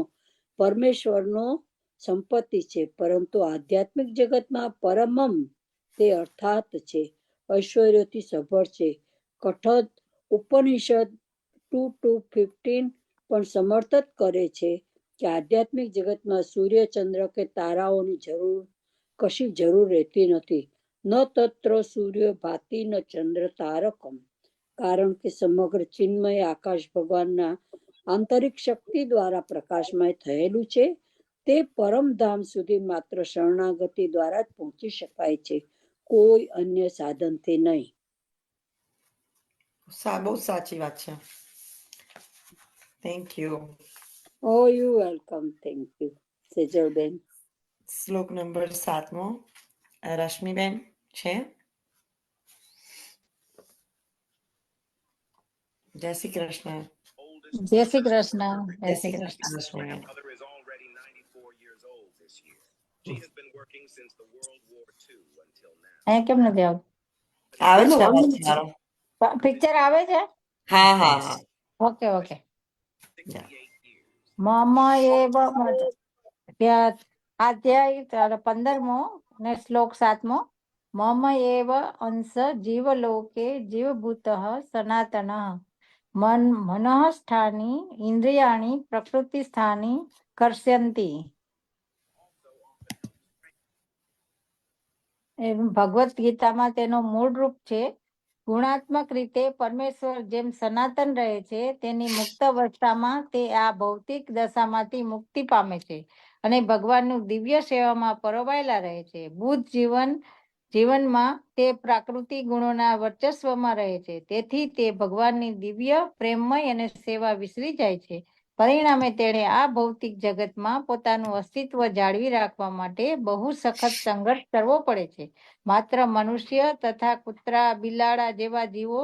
પરમેશ્વરનો સંપત્તિ છે, પરંતુ આધ્યાત્મિક જગતમાં પરમમ તે અર્થાત છે, ઐશ્વર્યથી સભર છે. કઠોર ઉપનિષદ 2:15 પણ સમર્થન કરે છે કે આધ્યાત્મિક જગતમાં સૂર્ય, ચંદ્ર કે તારાઓની કશી જરૂર રહેતી નથી. ન તત્ર સૂર્ય ભાતિ ન ચંદ્ર તારકમ. કારણ કે સમગ્ર ચિન્મય આકાશ ભગવાનના આંતરિક શક્તિ દ્વારા પ્રકાશમય થયેલું છે. તે પરમધામ સુધી માત્ર શરણાગતિ દ્વારા જ પહોંચી શકાય છે, કોઈ અન્ય સાધનથી નહીં. બહુ સાચી વાત છે. Thank you. Oh you welcome. Thank you સેજલબેન. શ્લોક નંબર 7મો રશ્મિબેન છે. જય શ્રી કૃષ્ણ. જય શ્રી કૃષ્ણ. જય શ્રી કૃષ્ણ રશ્મિબેન. અહીંયા કેમ નથી આવતું? આવે છે અવાજ મારો? પિક્ચર આવે છે? હા હા હા. Okay okay. મમ એવ અધ્યાય 15મો ને શ્લોક 7મો. મમ એવ અંશ જીવલોકે જીવભૂત સનાતન મનઃ સ્થાની ઇન્દ્રિયાણી પ્રકૃતિ સ્થાની કર્ષ્યંતી. ભગવદ્ ગીતામાં તેનો મૂળ રૂપ છે. ગુણાત્મક રીતે પરમેશ્વર જેમ સનાતન રહે છે, તેની મુક્ત અવસ્થામાં તે આ ભૌતિક દશામાંથી મુક્તિ પામે છે અને ભગવાનનું દિવ્ય સેવામાં પરોવાયેલા રહે છે. બુદ્ધ જીવનમાં તે પ્રાકૃતિક ગુણોના વર્ચસ્વમાં રહે છે, તેથી તે ભગવાનની દિવ્ય પ્રેમમય અને સેવા વિસરી જાય છે. પરિણામે તેણે આ ભૌતિક જગતમાં પોતાનું અસ્તિત્વ જાળવી રાખવા માટે બહુ સખત સંઘર્ષ કરવો પડે છે. માત્ર મનુષ્ય તથા કૂતરા બિલાડા જેવા જીવો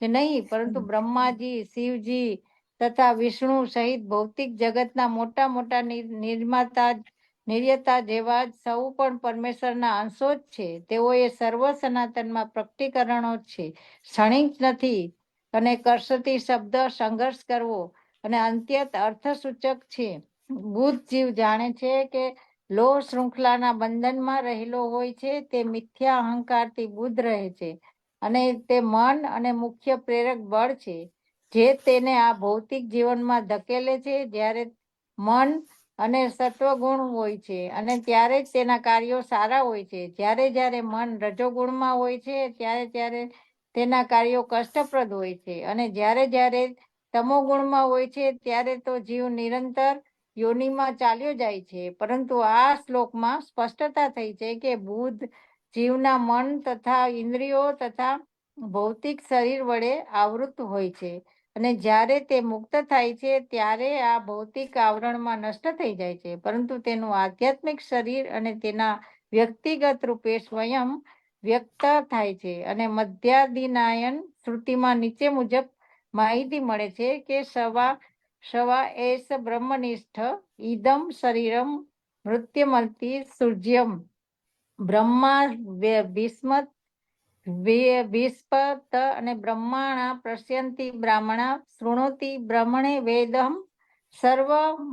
જ નહીં, પરંતુ બ્રહ્માજી, શિવજી તથા વિષ્ણુ સહિત ભૌતિક જગતના મોટા મોટા નિર્માતા જેવા જ સૌ પણ પરમેશ્વરના અંશો જ છે. તેઓએ સર્વ સનાતનમાં પ્રકટીકરણો છે, ક્ષણિક નથી. અને કર્ષતી શબ્દ સંઘર્ષ કરવો અને અંત્યત અર્થસૂચક છે. બુદ્ધ જીવ જાણે છે કે લોહ શૃંખલાના બંધનમાં રહેલો હોય છે. તે મિથ્યા અહંકારથી બુદ્ધ રહે છે અને તે મન અને મુખ્ય પ્રેરક બળ છે, જે તેને આ ભૌતિક જીવનમાં ધકેલે છે. જ્યારે મન અને સત્વગુણ હોય છે અને ત્યારે જ તેના કાર્યો સારા હોય છે. જ્યારે મન રજોગુણમાં હોય છે, ત્યારે તેના કાર્યો કષ્ટપ્રદ હોય છે અને જ્યારે તમોગુણમાં હોય છે, ત્યારે તો જીવ નિરંતર યોનિમાં ચાલ્યો જાય છે. પરંતુ આ શ્લોકમાં સ્પષ્ટતા થઈ છે કે બુદ્ધ જીવના મન તથા ઇન્દ્રિયો તથા ભૌતિક શરીર વડે આવૃત હોય છે અને જ્યારે તે મુક્ત થાય છે, ત્યારે આ ભૌતિક આવરણમાં નષ્ટ થઈ જાય છે, પરંતુ તેનું આધ્યાત્મિક શરીર અને તેના વ્યક્તિગત રૂપે સ્વયં વ્યક્ત થાય છે. અને મધ્યાદિનાયન શ્રુતિમાં નીચે મુજબ માહિતી મળે છે કે સવા એસ બ્રહ્મનિષ્ઠ ઇદમ શરીરમ મૃત્યુમતી સૂર્યમ બ્રહ્મા ભીષ્પત અને બ્રહ્માણા પશ્યંતિ બ્રાહ્મણા શૃણોતિ બ્રહ્મણે વેદમ સર્વ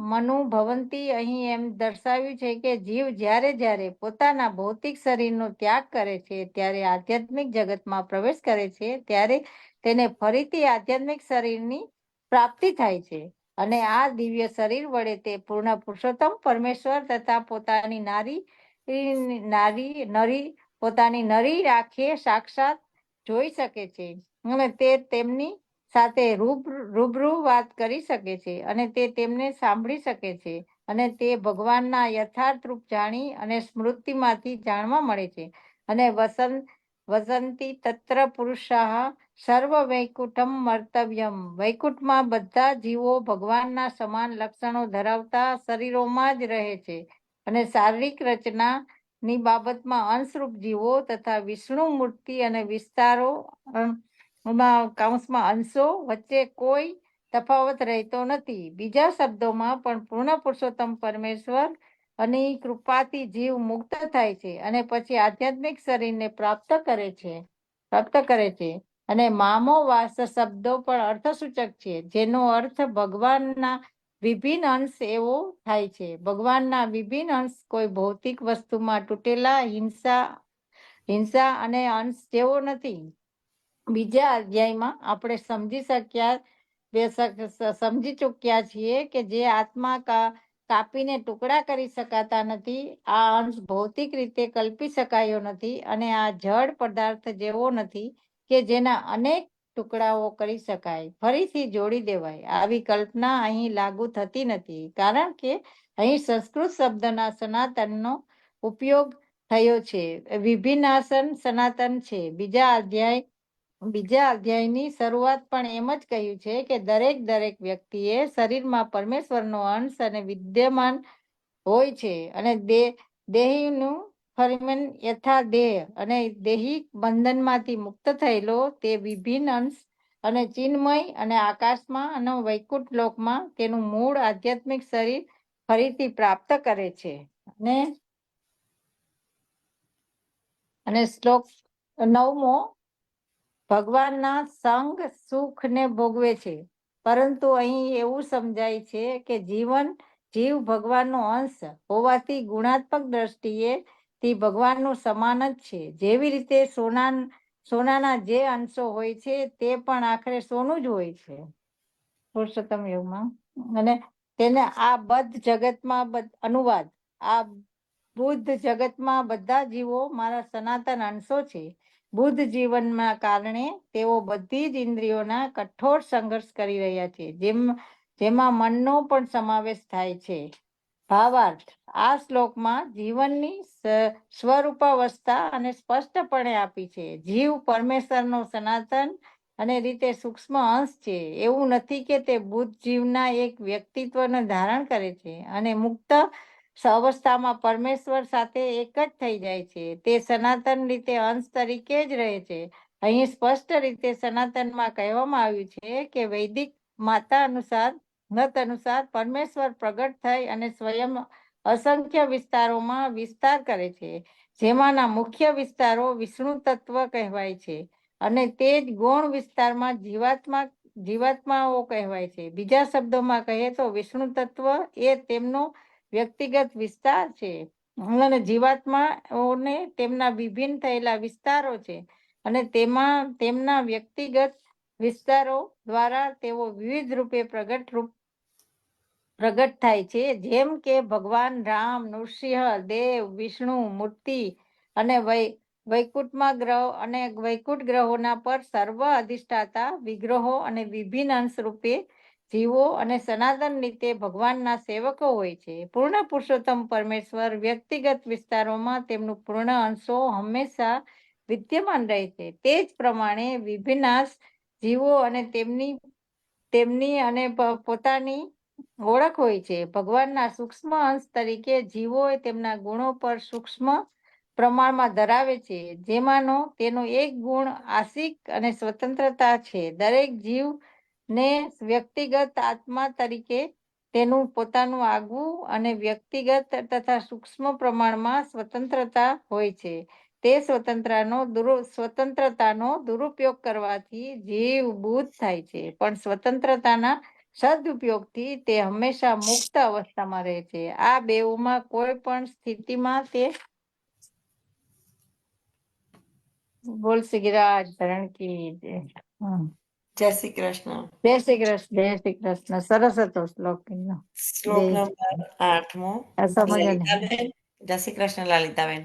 મનુ ભવંતી અહીં એમ દર્શાવ્યું છે કે જીવ જ્યારે જ્યારે પોતાના ભૌતિક શરીરનો ત્યાગ કરે છે ત્યારે આધ્યાત્મિક જગતમાં પ્રવેશ કરે છે ત્યારે તેને ફરીથી આધ્યાત્મિક શરીરની પ્રાપ્તિ થાય છે અને આ દિવ્ય શરીર વડે તે પૂર્ણ પુરુષોત્તમ પરમેશ્વર તથા પોતાની પોતાની નરી આંખે સાક્ષાત જોઈ શકે છે અને તે તેમની સાથે રૂબરૂ વાત કરી શકે છે અને તે તેમને સાંભળી શકે છે અને તે ભગવાનના યથાર્થ રૂપ જાણી અને સ્મૃતિમાંથી જાણવા મળે છે અને વસંતી તત્ર પુરુષાઃ સર્વ વૈકુંઠમ મર્તવ્યમ વૈકુંઠમાં બધા જીવો ભગવાનના સમાન લક્ષણો ધરાવતા શરીરોમાં જ રહે છે અને શારીરિક રચનાની બાબતમાં અંશરૂપ જીવો તથા વિષ્ણુ મૂર્તિ અને વિસ્તારો કૌંસમાં અંશો વચ્ચે કોઈ તફાવત રહેતો નથી. બીજા શબ્દોમાં પણ પૂર્ણ પુરુષોત્તમ પરમેશ્વર અને કૃપાથી જીવ મુક્ત થાય છે અને પછી આધ્યાત્મિક શરીરને પ્રાપ્ત કરે છે અને મામો વાસ શબ્દો પણ અર્થસૂચક છે જેનો અર્થ ભગવાનના વિભિન્ન અંશ એવો થાય છે. ભગવાનના વિભિન્ન અંશ કોઈ ભૌતિક વસ્તુમાં તૂટેલા હિંસા અને અંશ જેવો નથી. બીજા અધ્યાયમાં આપણે સમજી ચૂક્યા છીએ કે જે આત્મા કાપીને ટુકડા કરી શકાતા નથી, આ અંશ ભૌતિક રીતે કલ્પી શકાયો નથી અને આ જડ પદાર્થ જેવો નથી કે જેના અનેક ટુકડાઓ કરી શકાય, ફરીથી જોડી દેવાય. આવી કલ્પના અહીં લાગુ થતી નથી કારણ કે અહીં સંસ્કૃત શબ્દના સનાતનનો ઉપયોગ થયો છે. વિભિન્નાસન સનાતન છે. બીજા અધ્યાયની શરૂઆત પણ એમ જ કહ્યું છે કે દરેક વ્યક્તિએ શરીરમાં પરમેશ્વરનો અંશ અને વિદ્યમાન હોય છે અને દેહીનું ફરિમેન યથા દેહ અને દેહી બંધનમાંથી મુક્ત થયેલો તે વિભિન્ન અંશ અને ચિન્મય અને આકાશમાં અને વૈકુંઠ લોકમાં તેનું મૂળ આધ્યાત્મિક શરીર ફરીથી પ્રાપ્ત કરે છે. અને શ્લોક 9મો ભગવાનના સંગ સુખને ભોગવે છે, પરંતુ અહીં એવું સમજાય છે કે જીવ ભગવાનનો અંશ હોવાથી ગુણાત્મક દ્રષ્ટિએ તે ભગવાનનું સમાન જ છે. જેવી રીતે સોનાના જે અંશો હોય છે તે પણ આખરે સોનું જ હોય છે પુરુષોત્તમ યુગમાં. અને તેને આ બદ્ધ જગતમાં અનુવાદ આ બુદ્ધ જગતમાં બધા જીવો મારા સનાતન અંશો છે. બુદ્ધ જીવનના કારણે તેઓ બધી જ ઇન્દ્રિયોના કઠોર સંઘર્ષ કરી રહ્યા છે જેમાં મનનો પણ સમાવેશ થાય છે. ભાવાર્થ આ શ્લોકમાં જીવનની સ્વરૂપાવસ્થા અને સ્પષ્ટપણે આપી છે. જીવ પરમેશ્વરનો સનાતન અને રીતે સૂક્ષ્મ અંશ છે. એવું નથી કે તે બુદ્ધ જીવના એક વ્યક્તિત્વને ધારણ કરે છે અને મુક્ત અવસ્થામાં પરમેશ્વર સાથે એક જ થઈ જાય છે. તે સનાતન રીતે અંશ તરીકે જ રહે છે. અહીં સ્પષ્ટ રીતે સનાતનમાં કહેવામાં આવ્યું છે કે વૈદિક મત અનુસાર પરમેશ્વર પ્રગટ થઈ અને સ્વયં અસંખ્ય વિસ્તારોમાં વિસ્તાર કરે છે, જેમાંના મુખ્ય વિસ્તારો વિષ્ણુ તત્વ કહેવાય છે અને તે જ ગૌણ વિસ્તારમાં જીવાત્માઓ કહેવાય છે. બીજા શબ્દોમાં કહીએ તો વિષ્ણુ તત્વ એ તેમનો વ્યક્તિગત વિસ્તાર છે અને જીવાત્માઓને તેમના વિભિન્ન થયેલા વિસ્તારો છે અને તેમના વ્યક્તિગત વિસ્તારો દ્વારા તેઓ વિવિધ રૂપે પ્રગટ થાય છે, જેમ કે ભગવાન રામ, નૃસિંહ, દેવ, વિષ્ણુ મૂર્તિ અને વૈકુંઠ ગ્રહોના પર સર્વ અધિષ્ઠાતા વિગ્રહો અને વિભિન્ન અંશ રૂપે જીવો અને સનાતન રીતે ભગવાનના સેવકો હોય છે. પૂર્ણ પુરુષોત્તમ પરમેશ્વર વ્યક્તિગત વિસ્તારોમાં તેમનું પૂર્ણ અંશો હંમેશા વિદ્યમાન રહે છે. તે જ પ્રમાણે વિભિન્નાંશ જીવો અને તેમની અને પોતાની ઓળખ હોય છે. ભગવાનના સૂક્ષ્મ અંશ તરીકે જીવો તેમના ગુણો પર સૂક્ષ્મ પ્રમાણમાં ધરાવે છે, જેમાંનો તેનો એક ગુણ આશિક અને સ્વતંત્રતા છે. દરેક જીવને વ્યક્તિગત આત્મા તરીકે તેનું પોતાનું આગવું અને વ્યક્તિગત તથા સૂક્ષ્મ પ્રમાણમાં સ્વતંત્રતા હોય છે. તે સ્વતંત્રતાનો દુરુપયોગ કરવાથી જીવ બુદ્ધ થાય છે, પણ સ્વતંત્રતાના સદુપયોગથી તે હંમેશા મુક્ત અવસ્થામાં રહે છે. આ બેઉમાં કોઈ પણ સ્થિતિમાં તે બોલ સિગરાજ ધરણ કી જય. જય શ્રી કૃષ્ણ. જય શ્રી કૃષ્ણ. જય શ્રી કૃષ્ણ. સરસ હતો શ્લોક એમનો. શ્લોક જય નંબર 8મો. આ સમજ ને. લલિતાબેન, જય શ્રી કૃષ્ણ લલિતાબેન.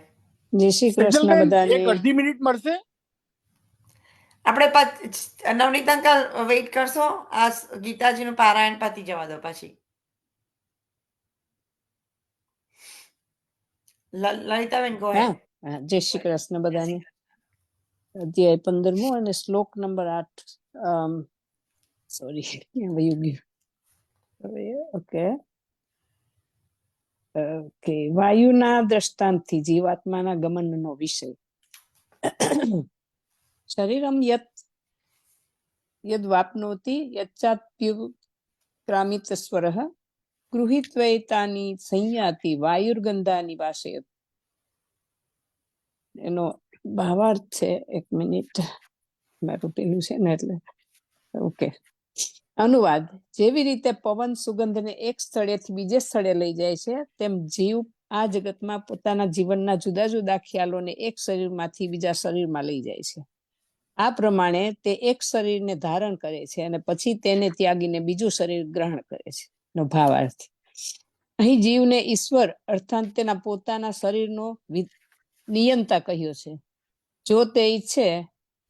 જય શ્રી કૃષ્ણ સેજલબેન, બધાને. એક અડધી મિનિટ મળશે? આપણે નવનીત અંકલ વેઇટ કરશો, આ ગીતાજીનું પારાયણ પતી જવા દો પછી. લલિતાબેન ગો હા હા, જય શ્રી કૃષ્ણ બધાને. અધ્યાય 15મો અને શ્લોક નંબર 8. સોરી, વયું ગયું. Okay okay. વાયુના દ્રષ્ટાંતથી જીવાત્માના ગમનનો વિષય. શરીરમ યદ વાપનોતિ યચ્ચાપ્યુત્ક્રામિત સ્વરઃ ગૃહીત્વૈતાની સંયાતિ વાયુર્ગંધાની વાસયત. એનો ભાવાર્થ છે, એક મિનિટ, મારું પેલું છે ને એટલે. ઓકે. અનુવાદ: જેવી રીતે પવન સુગંધને એક સ્થળેથી બીજે સ્થળે લઈ જાય છે, તેમ જીવ આ જગતમાં પોતાના જીવનના જુદા જુદા ખ્યાલોને એક શરીરમાંથી બીજા શરીરમાં લઈ જાય છે. આ પ્રમાણે તે એક શરીરને ધારણ કરે છે અને પછી તેને ત્યાગીને બીજું શરીર ગ્રહણ કરે છે. નો ભાવાર્થ: અહીં જીવને ઈશ્વર અર્થાત તેના પોતાના શરીરનો નિયંતા કહ્યો છે. જો તે ઈચ્છે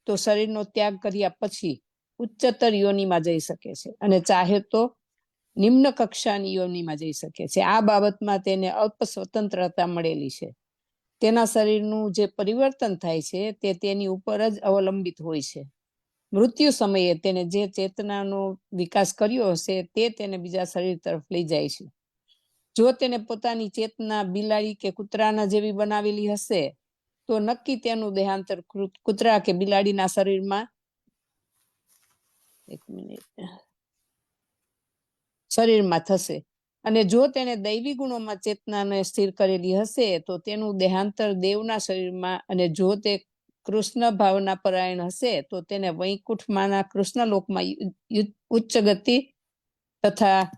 તો શરીરનો ત્યાગ કર્યા પછી ઉચ્ચતર યોનિમાં જઈ શકે છે અને ચાહે તો નિમ્ન કક્ષાની યોનિમાં જઈ શકે છે. આ બાબતમાં તેને અલ્પ સ્વતંત્રતા મળેલી છે. તેના શરીરનું જે પરિવર્તન થાય છે તે તેની ઉપર જ અવલંબિત હોય છે. મૃત્યુ સમયે તેને જે ચેતનાનો વિકાસ કર્યો હશે તે તેને બીજા શરીર તરફ લઈ જાય છે. જો તેને પોતાની ચેતના બિલાડી કે કૂતરાના જેવી બનાવેલી હશે તો નક્કી તેનું દેહાંતર કૂતરા કે બિલાડીના શરીરમાં શરીરમાં થશે. અને જો તેને દૈવી ગુણોમાં ચેતનાને સ્થિર કરેલી હશે તો તેનું દેહાંતર દેવના શરીરમાં, અને જો તે કૃષ્ણ ભાવના પરાયણ હશે તો તેને વૈકુંઠમાંના કૃષ્ણ લોકમાં ઉચ્ચ ગતિ તથા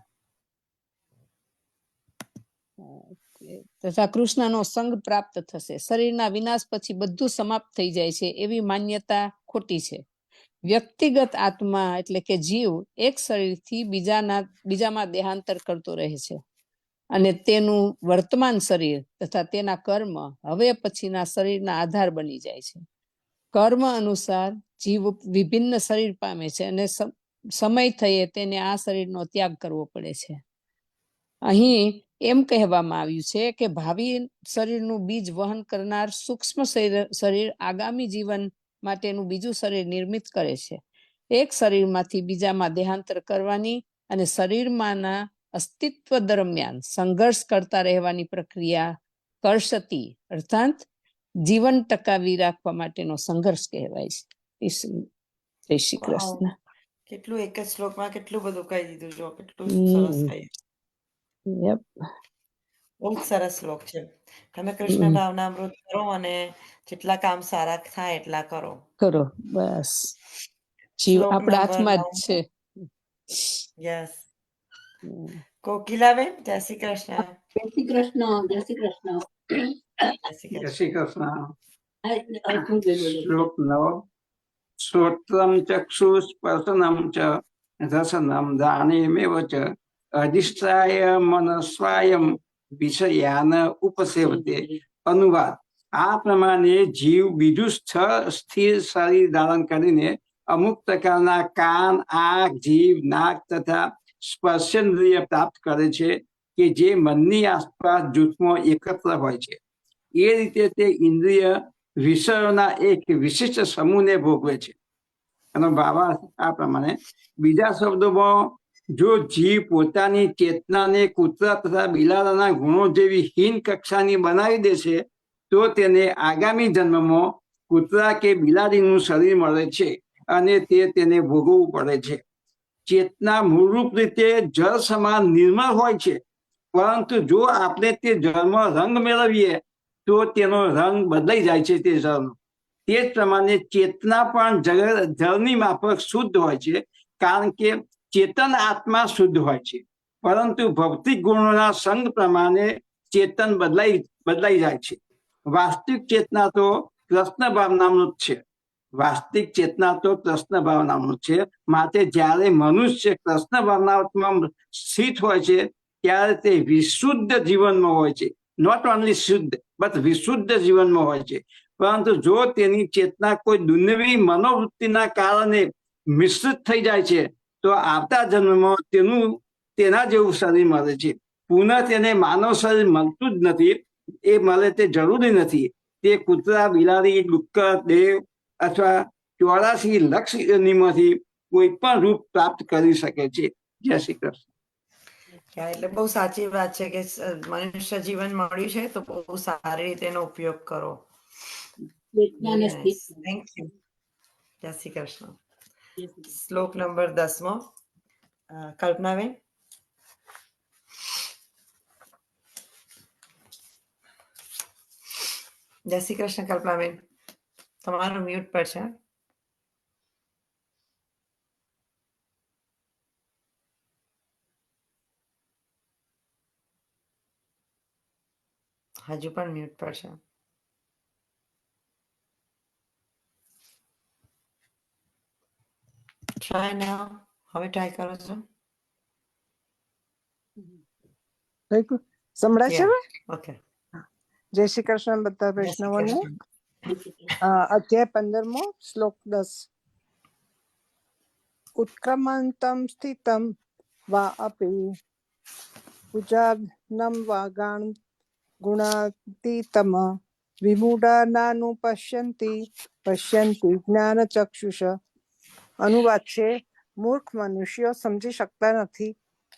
કૃષ્ણનો સંગ પ્રાપ્ત થશે. શરીરના વિનાશ પછી બધું સમાપ્ત થઈ જાય છે એવી માન્યતા ખોટી છે. વ્યક્તિગત આત્મા એટલે કે જીવ એક શરીરથી બીજામાં દેહાંતર કરતો રહે છે અને તેનું વર્તમાન શરીર તથા તેના કર્મ હવે પછીના શરીરના આધાર બની જાય છે. કર્મ અનુસાર જીવ વિભિન્ન શરીર પામે છે અને સમય થયે તેને આ શરીરનો ત્યાગ કરવો પડે છે. અહીં એમ કહેવામાં આવ્યું છે કે ભાવિ શરીરનું બીજ વહન કરનાર સૂક્ષ્મ શરીર આગામી જીવન માટેનું બીજું શરીર નિર્મિત કરે છે. એક શરીરમાંથી બીજામાં દેહાંતર કરવાની અને શરીરમાંના અસ્તિત્વ દરમિયાન સંઘર્ષ કરતા રહેવાની પ્રક્રિયા કર્ષતી અર્થાત જીવન ટકાવી રાખવા માટેનો સંઘર્ષ કહેવાય છે. જય શ્રી કૃષ્ણ. કેટલું એક જ શ્લોકમાં કેટલું બધું કહી દીધું, જો કેટલું સરસ કહ્યું. બહુ જ સરસ શ્લોક છે. તમે કૃષ્ણ ભાવના અમૃત કરો અને જેટલા કામ સારા થાય એટલા કરો. બસ જીવ આપણા હાથમાં જ છે. યસ. કોકિલાબેન, જય શ્રી કૃષ્ણ. જય શ્રી કૃષ્ણ. જય શ્રી કૃષ્ણ. જય શ્રી કૃષ્ણ. શ્લોક 9. શ્રોત્રમ ચક્ષુસ્પર્શનમ ચ રસનમ દાનેમેવ ચ અધિષ્ઠાય મનસ્વાયમ વિષયાન ઉપસેવતે. અનુવાદ: આ પ્રમાણે જીવ બીજું સ્થિર શરીર ધારણ કરીને અમુક પ્રકારના કાન, આંખ, જીભ, નાક તથા સ્પર્શેન્દ્રિય પ્રાપ્ત કરે છે કે જે મનની આસપાસ જૂથમાં એકત્ર હોય છે. એ રીતે તે ઇન્દ્રિય વિષયોના એક વિશિષ્ટ સમૂહને ભોગવે છે. એનો ભાવાર્થ આ પ્રમાણે: બીજા શબ્દોમાં, જો જીવ પોતાની ચેતનાને કૂતરા તથા બિલાડાના ગુણો જેવી હીન કક્ષાની બનાવી દે છે તો તેને આગામી જન્મમાં કૂતરા કે બિલાડીનું શરીર મળે છે અને તેને ભોગવવું પડે છે. ચેતના મૂળરૂપ રીતે જળ સમાન નિર્મળ હોય છે, પરંતુ જો આપણે તે જળમાં રંગ મેળવીએ તો તેનો રંગ બદલાઈ જાય છે. તે જળનો તે જ પ્રમાણે ચેતના પણ જળની માફક શુદ્ધ હોય છે, કારણ કે ચેતન આત્મા શુદ્ધ હોય છે, પરંતુ ભૌતિક ગુણોના સંગ પ્રમાણે ચેતન બદલાઈ જાય છે. વાસ્તવિક ચેતના તો કૃષ્ણ ભાવનામૃત છે. વાસ્તવિક ચેતના તો કૃષ્ણ ભાવનામૃત છે. માટે જ્યારે મનુષ્ય કૃષ્ણ ભાવનામાં સ્થિત હોય છે ત્યારે તે વિશુદ્ધ જીવનમાં હોય છે. નોટ ઓનલી શુદ્ધ બટ વિશુદ્ધ જીવનમાં હોય છે. પરંતુ જો તેની ચેતના કોઈ દુન્નવી મનોવૃત્તિના કારણે મિશ્રિત થઈ જાય છે તો આવતા જન્મમાં તેના જેવું શરીર મળે છે. પુનઃ તેને માનવ શરીર મળતું જ નથી. એ મળે તે જરૂરી નથી. તે કૂતરા, બિલાડી, ડુક્કર, દેવ અથવા 84 લક્ષ યોનિમાંથી કોઈ પણ રૂપ પ્રાપ્ત કરી શકે છે. જય શ્રી કૃષ્ણ. એટલે બહુ સાચી વાત છે કે મનુષ્ય જીવન મળ્યું છે તો બહુ સારી રીતે એનો ઉપયોગ કરો. ચેતનાને સ્થિત થેન્ક યુ. જય શ્રી કૃષ્ણ. શ્લોક નંબર 10મો. કલ્પનાબેન. જય શ્રી કૃષ્ણ કલ્પનાબેન, તમારું મ્યુટ પર છે. હજુ પણ મ્યુટ પર છે. ટ્રાય નાઉ. હવે ટ્રાય કરો છો. સંભળાય છે? ઓકે. જય શ્રી કૃષ્ણ બધા વૈષ્ણવોને. અધ્યાય 15મો, શ્લોક 10. ઉત્ક્રમંતમ સ્થિતમ વા અપી ઉજાગ્નમ વા ગુણાતીતમ વિમૂઢાનાનુપશ્યન્તિ પશ્યન્તિ જ્ઞાનચક્ષુષ. અનુવાદ છે: મૂર્ખ મનુષ્યો સમજી શકતા નથી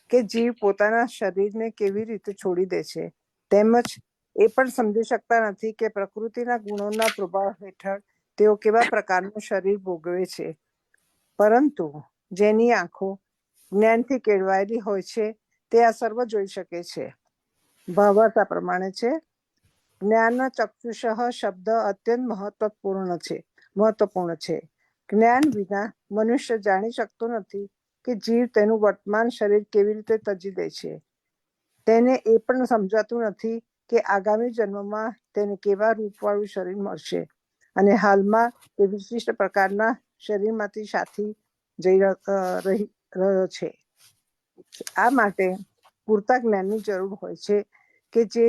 કે જીવ પોતાના શરીરને કેવી રીતે છોડી દે છે, તેમજ એ પણ સમજી શકતા નથી કે પ્રકૃતિના ગુણોના પ્રભાવ હેઠળ તેઓ કેવા પ્રકારનું શરીર ભોગવે છે. પરંતુ જેની આંખો જ્ઞાનથી કેળવાયેલી હોય છે તે આ સર્વ જોઈ શકે છે. ભાવાર્થ આ પ્રમાણે છે: જ્ઞાન ચક્ષુષ શબ્દ અત્યંત મહત્વપૂર્ણ છે. જ્ઞાન વિના મનુષ્ય જાણી શકતો નથી કે જીવ તેનું વર્તમાન શરીર કેવી રીતે તજી દે છે. તેને એ પણ સમજાતું નથી કે આગામી જન્મમાં તેને કેવા રૂપવાળું શરીર મળશે અને હાલમાં તે વિશિષ્ટ પ્રકારના શરીરમાંથી સાથી જઈ રહ્યો છે. આ માટે પૂરતા જ્ઞાનની જરૂર હોય છે કે જે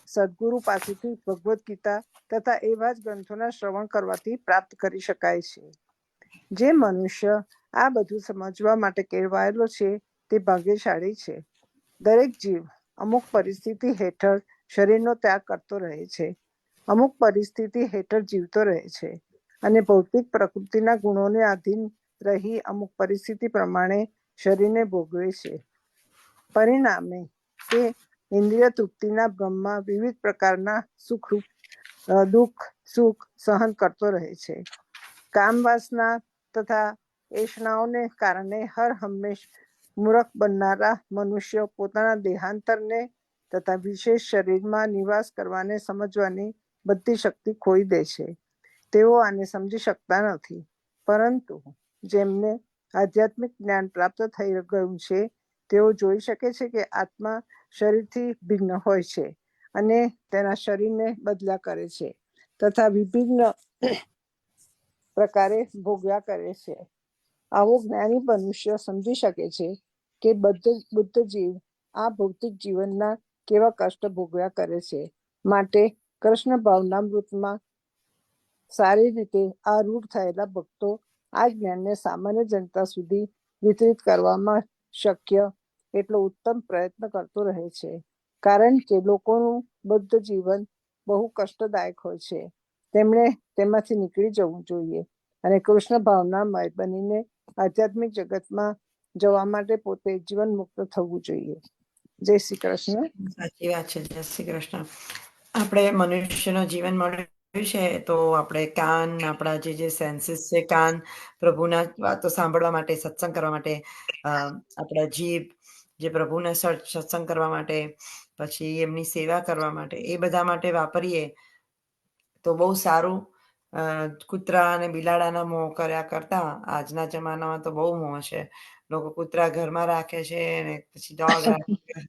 સદગુરુ પાસેથી ભગવદ્ ગીતા તથા એવા જ ગ્રંથોના શ્રવણ કરવાથી પ્રાપ્ત કરી શકાય છે. જે મનુષ્ય આ બધું સમજવા માટે કેળવાયેલો છે તે ભાગ્યશાળી છે. દરેક જીવ અમુક પરિસ્થિતિ હેઠળ શરીરનો ત્યાગ કરતો રહે છે, અમુક પરિસ્થિતિ હેઠળ જીવતો રહે છે અને ભૌતિક પ્રકૃતિના ગુણોને આધીન રહી અમુક પરિસ્થિતિ પ્રમાણે શરીરને ભોગવે છે. પરિણામે તે ઇન્દ્રિય તૃપ્તિના ભ્રમમાં વિવિધ પ્રકારના દુઃખ સુખ સહન કરતો રહે છે. કામ વાસના તથા એષણાઓને કારણે હર હંમેશ મૂરખ બનનારા મનુષ્યો પોતાના દેહાંતરને તથા વિશેષ શરીરમાં નિવાસ કરવાને સમજવાની બધી શક્તિ ખોઈ દે છે. તેઓ આને સમજી શકતા નથી. પરંતુ જેમને આધ્યાત્મિક જ્ઞાન પ્રાપ્ત થઈ ગયું છે તેઓ જોઈ શકે છે કે આત્મા શરીરથી ભિન્ન હોય છે અને તેના શરીરને બદલ્યા કરે છે તથા વિભિન્ન પ્રકારે ભોગવ્યા કરે છે. આવો જ્ઞાની મનુષ્ય સમજી શકે છે કે બુદ્ધ જીવ આ ભૌતિક જીવનના કેવા કષ્ટ ભોગવ્યા કરે છે. માટે કૃષ્ણ ભાવનામૃતમાં સારી રીતે આરૂઢ થયેલા ભક્તો આ જ્ઞાનને સામાન્ય જનતા સુધી વિતરિત કરવામાં શક્ય એટલો ઉત્તમ પ્રયત્ન કરતો રહે છે. કારણ કે લોકોનું બુદ્ધ જીવન બહુ કષ્ટદાયક હોય છે. તેમણે તેમાંથી નીકળી જવું જોઈએ અને કૃષ્ણ ભાવનામય બનીને આધ્યાત્મિક જગતમાં જવા માટે પોતે જીવન મુક્ત થવું જોઈએ. જય શ્રી કૃષ્ણ. સાચી વાત છે. જય શ્રી કૃષ્ણ. આપણે મનુષ્યનો જીવન મળ્યું છે તો આપણે કાન, આપણા જે સેન્સીસ છે, કાન પ્રભુના વાતો સાંભળવા માટે, સત્સંગ કરવા માટે, આપણા જીભ જે પ્રભુને સત્સંગ કરવા માટે, પછી એમની સેવા કરવા માટે, એ બધા માટે વાપરીએ તો બહુ સારું. કૂતરા અને બિલાડાના મોહ કર્યા કરતા આજના જમાનામાં તો બહુ મોહ છે. લોકો કૂતરા ઘરમાં રાખે છે અને પછી ડોગ રાખે છે.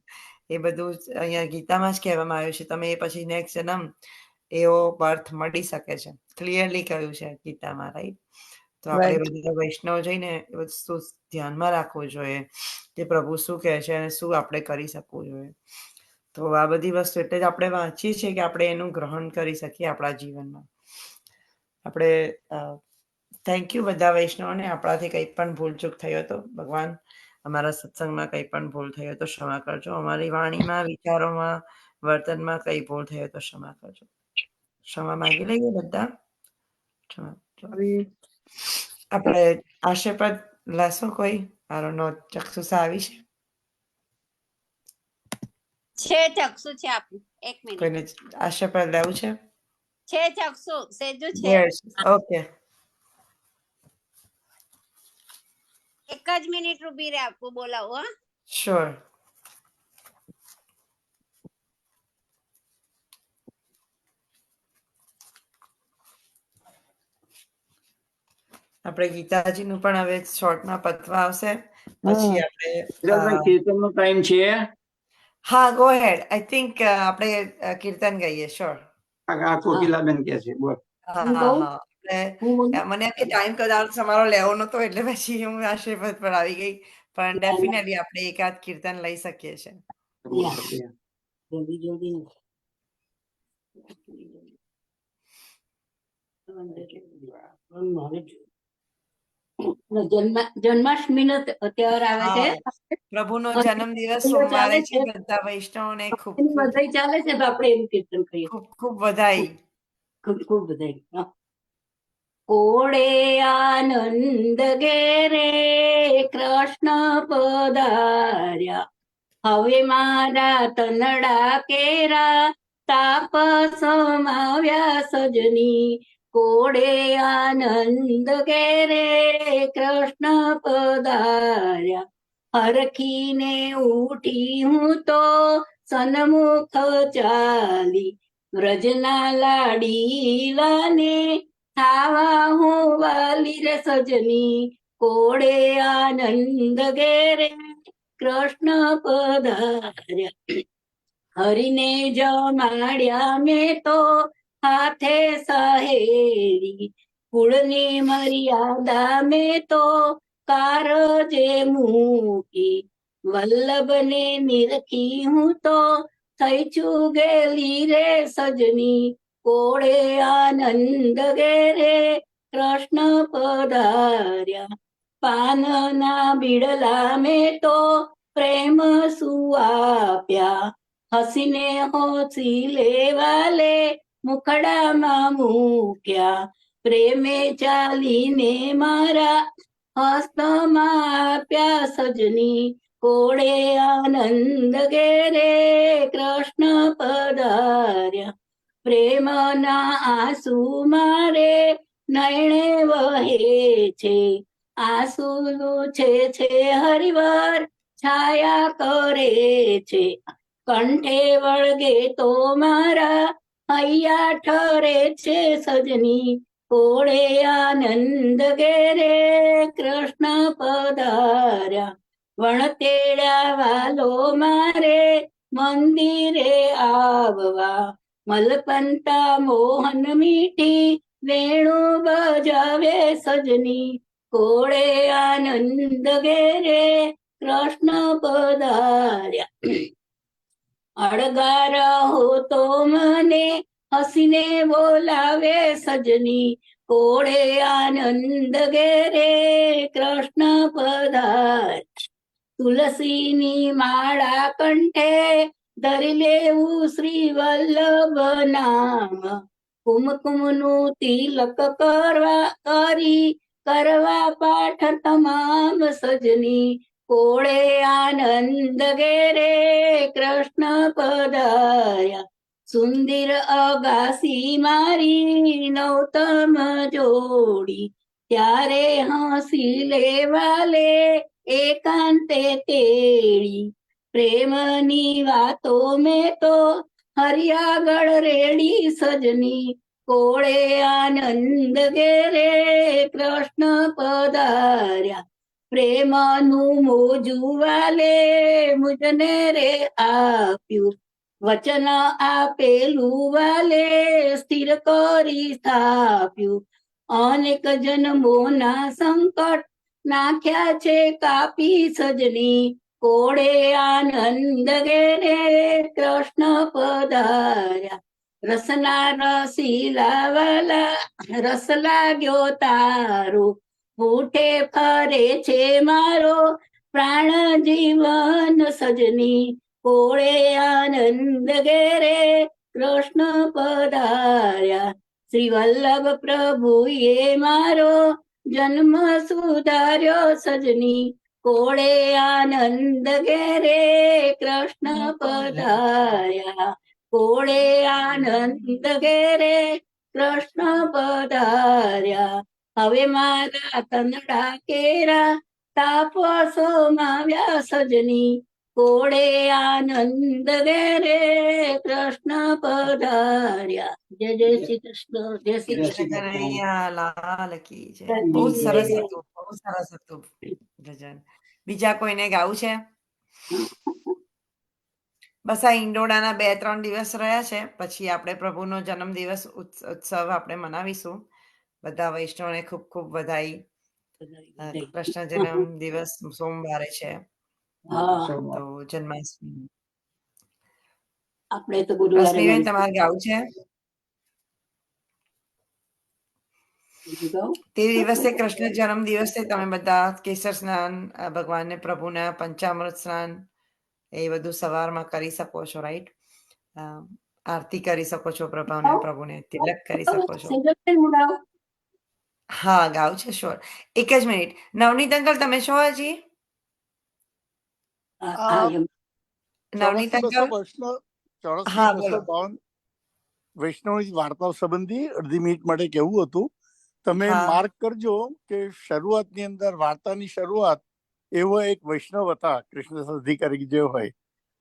એ બધું અહીંયા ગીતામાં જ કહેવામાં આવ્યું છે. તમે એ પછી નેક્સ્ટ જન્મ એવો બર્થ મળી શકે છે, ક્લિયરલી કહ્યું છે ગીતામાં, રાઈટ? તો આપણે Right. બધા વૈષ્ણવ જઈને એ વસ્તુ ધ્યાનમાં રાખવું જોઈએ કે પ્રભુ શું કહે છે અને શું આપણે કરી શકવું જોઈએ. તો આ બધી વસ્તુ એટલે જ આપણે વાંચીએ છીએ કે આપણે એનું ગ્રહણ કરી શકીએ આપણા જીવનમાં. આપણે થેન્ક યુ બધા વૈષ્ણવને. આપણાથી કંઈ પણ ભૂલચૂક થયો તો ભગવાન, અમારા સત્સંગમાં કંઈ પણ ભૂલ થયો તો ક્ષમા કરજો. અમારી વાણીમાં, વિચારોમાં, વર્તનમાં કંઈ ભૂલ થયો તો ક્ષમા કરજો. ક્ષમા માંગી લઈએ બધા. ક્ષમા. આપણે આશીર્વાદ લેશો કોઈ? મારો નો ચક્ષુસા આવી છે? છે ચક્ષુ છે આપનું, એક મિનિટ કોઈને આશીર્વાદ લેવું છે? છે ચક્ષુ સેજુ છે. Yes. ઓકે. એક જ મિનિટ ઊભી રહે, આપું બોલાવું. હા, શ્યોર. આપણે ગીતાજીનું પણ હવે શોર્ટમાં પતવા આવશે. પછી આપણે કીર્તન નો ટાઈમ છે. હા, ગો હેડ. આઈ થિંક આપણે કીર્તન ગાઈએ. શ્યોર. આ કોકિલાબેન કે છે, બોલ. હા હા હા. મને એમ કે ટાઈમ કદાચ તમારો લેવો નતો એટલે પછી હું આશીર્વાદ પર આવી ગઈ. પણ ડેફિનેટલી આપણે એકાદ કીર્તન લઈ શકીએ છીએ. જન્માષ્ટમી નો તહેવાર આવે છે. પ્રભુનો જન્મદિવસ સોમવારે છે. બધા વૈષ્ણવોને ખૂબ ખૂબ બધે ચાલે છે. આપણે એમ કીર્તન કરીએ. ખૂબ ખૂબ વધાઈ. ખૂબ ખૂબ વધાઈ. કોડે આનંદ ઘેરે કૃષ્ણ પધાર્યા, હવે મારા તનડા કેરા તાપ સમાવ્યા સજની. કોડે આનંદ ઘેરે કૃષ્ણ પધાર્યા, હરખીને ઉઠી હું તો સન્મુખ ચાલી, વ્રજના લાડીલાને થાવા હું વાલી રે સજની. કોડે આનંદ ઘેરે કૃષ્ણ પધાર્યા, હરિને જમાડ્યા મેં તો હાથે સહેરી, કુળની મર્યાદા મેં તો કારજે મૂકી, વલ્લભને નિરખી હું તો થઈ છું ગેલી રે સજની. કોડે આનંદ ઘેરે કૃષ્ણ પધાર્યા, પાનના બીડલા મેં તો પ્રેમ સુઆપ્યા, હસીને હોસી લેવાલે મુખડામાં મૂક્યા, પ્રેમે ચાલીને મારા હસ્તમાં આપ્યા સજની. કોડે આનંદ ઘેરે કૃષ્ણ પધાર્યા, પ્રેમના આંસુ મારે નયણે વહે છે, આંસુ છે હરિવાર છાયા કરે છે, કંઠે વળગે તો મારા હૈયા ઠરે છે સજની. કોડે આનંદ ઘેરે કૃષ્ણ પધાર્યા, વણતેડા વાલો મારે મંદિરે આવવા, મલકંતા મોહન મીઠી વેણુ બજાવે સજની. કોડે આનંદ ઘેરે કૃષ્ણ પધાર્યા, અળગા રહો તો મને હસીને બોલાવે સજની. કોડે આનંદ ઘેરે કૃષ્ણ પધાર્યા, તુલસીની માળા કંઠે ધરી લેવું શ્રી વલ્લભ નામ, કુમકુમનું તિલક કરવા પાઠ તમામ સજની. કોડે આનંદ ઘેરે કૃષ્ણ પધાર્યા, સુંદર અગાસી મારી નૌતમ જોડી, ત્યારે હસી લેવાલે એકાંતે તેડી, પ્રેમની વાતો મેં તો હરિયાગળ રેડી સજની. કોળે આનંદ ઘેરે કૃષ્ણ પધાર્યા, પ્રેમનું મોજું વાલે મુજને રે આપ્યું, વચન આપેલું વાલે સ્થિર કરી સ્થાપ્યું. અનેક જન્મોના સંકટ નાખ્યા છે કાપી સજની, કોળે આનંદ ઘેરે કૃષ્ણ પધાર્યા. રસના રસીલા વાલા રસ લાગ્યો તારો, પૂઠે ફરે છે મારો પ્રાણ જીવન સજની, કોળે આનંદ ઘેરે કૃષ્ણ પધાર્યા. શ્રી વલ્લભ પ્રભુએ મારો જન્મ સુધાર્યો સજની, કોળે આનંદ ઘેરે કૃષ્ણ પધાર્યા. કોળે આનંદ ઘેરે કૃષ્ણ પધાર્યા. હવે મારા તંદડા કેરા તાપસો માવ્યા સજની, કોળે આનંદ ઘેરે કૃષ્ણ પધાર્યા. જય જય શ્રી કૃષ્ણ, જય શ્રી કૃષ્ણ કૃષ્ણ. કનૈયા લાલ કી જય. બહુ જ સરસ હતું, બહુ સરસ હતું ભજન. બીજા કોઈને ગાવું છે? બસ આ ઈંડોળાના 2-3 દિવસ રહ્યા છે, પછી આપણે પ્રભુનો જન્મદિવસ ઉત્સવ આપણે મનાવીશું. બધા વૈષ્ણવને ખૂબ ખૂબ વધાઈ. કૃષ્ણ જન્મ દિવસ સોમવારે છે, હા, તો જન્માષ્ટમી. આપણે તો ગુરુવારે રશ્મિબેન, તમારે ગાવું છે? તે દિવસે કૃષ્ણ જન્મ દિવસે તમે બધા કેસર સ્નાન, ભગવાનને પ્રભુના પંચામૃત સ્નાન એ બધું સવારમાં કરી શકો છો, રાઈટ? આરતી કરી શકો છો, પ્રભુને તિલક કરી શકો છો. હા, ગાવું છે, શ્યોર. એક જ મિનિટ. નવનીત અંકલ, તમે છો હજી? નવનીત અંકલ, હા, બોલો. 84-252 વૈષ્ણવની વાર્તાઓ સંબંધી અડધી મિનિટ માટે કહેવું હતું. તમે હા. માર્ક કરજો કે શરૂઆતની અંદર વાર્તાની શરૂઆત એવો એક વૈષ્ણવ હતા, કૃષ્ણ અધિકારી જે હોય,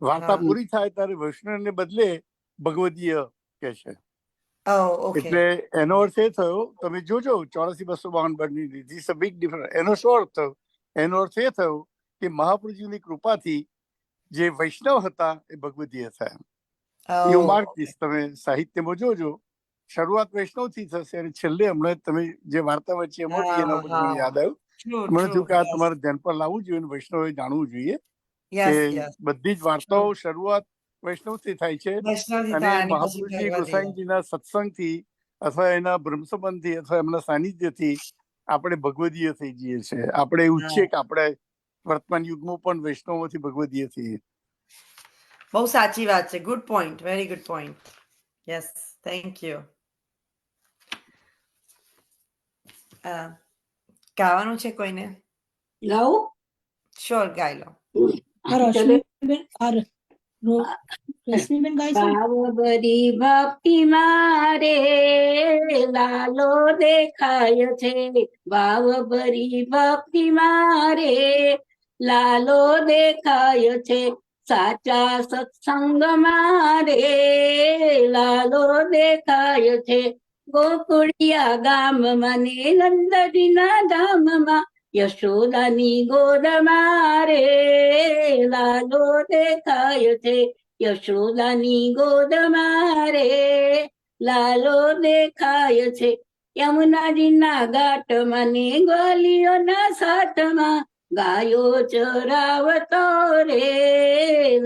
વાર્તા હા. પૂરી થાય ત્યારે વૈષ્ણવને બદલે ભગવદીય કે છે. Oh, okay. એટલે એનો અર્થ એ થયો, તમે જોજો 84-252 ધીસ અ બિગ ડિફરન્સ. એનો શું અર્થ થયો? એનો અર્થ એ થયો કે મહાપ્રભુજીની કૃપાથી જે વૈષ્ણવ હતા એ ભગવદીય થયા. You Oh, mark this. તમે સાહિત્યમાં જોજો, શરૂઆત વૈષ્ણવ થી થશે અને છેલ્લે હમણાં તમે જે વાર્તા વચ્ચે એમાં બી એના ઉપર મને યાદ આવ્યું. True, મને true. થયું કે આ Yes. તમારે ધ્યાન પર લાવવું જોઈએ અને વૈષ્ણવે જાણવું જોઈએ Yes, કે yes. બધી જ વાર્તાઓ શરૂઆત વૈષ્ણવ થી થાય છે વૈષ્ણવથી અને થાય અને પછી મહાપુરુષજી ભગવદીય. ગોસાઈજીના સત્સંગથી અથવા એના બ્રહ્મસંબંધથી અથવા એમના સાનિધ્યથી આપણે ભગવદીય થઈ જઈએ છીએ. આપણે એવું છે કે આપણે વર્તમાન યુગમાં પણ વૈષ્ણવમાંથી ભગવદીય થઈએ. બહુ સાચી વાત છે. Good point, very good point. Yes, thank you. ગાવાનું છે કોઈને? ગાવું? શ્યોર, ગાઈ લો. રશ્મિબેન ગાય છે. ભાવભરી ભક્તિ મારે લાલો દેખાય છે, ભાવભરી ભક્તિ મારે લાલો દેખાય છે, સાચા સત્સંગ મારે લાલો દેખાય છે, ગોકુળિયા ગામમાં ને નંદજીના ધામમાં યશોદાની ગોદ મારે લાલો દેખાય છે, યશોદાની ગોદ મારે લાલો દેખાય છે, યમુનાજીના ઘાટમાં ને ગ્વાલિયોના સાટમાં ગાયો ચરાવતો રે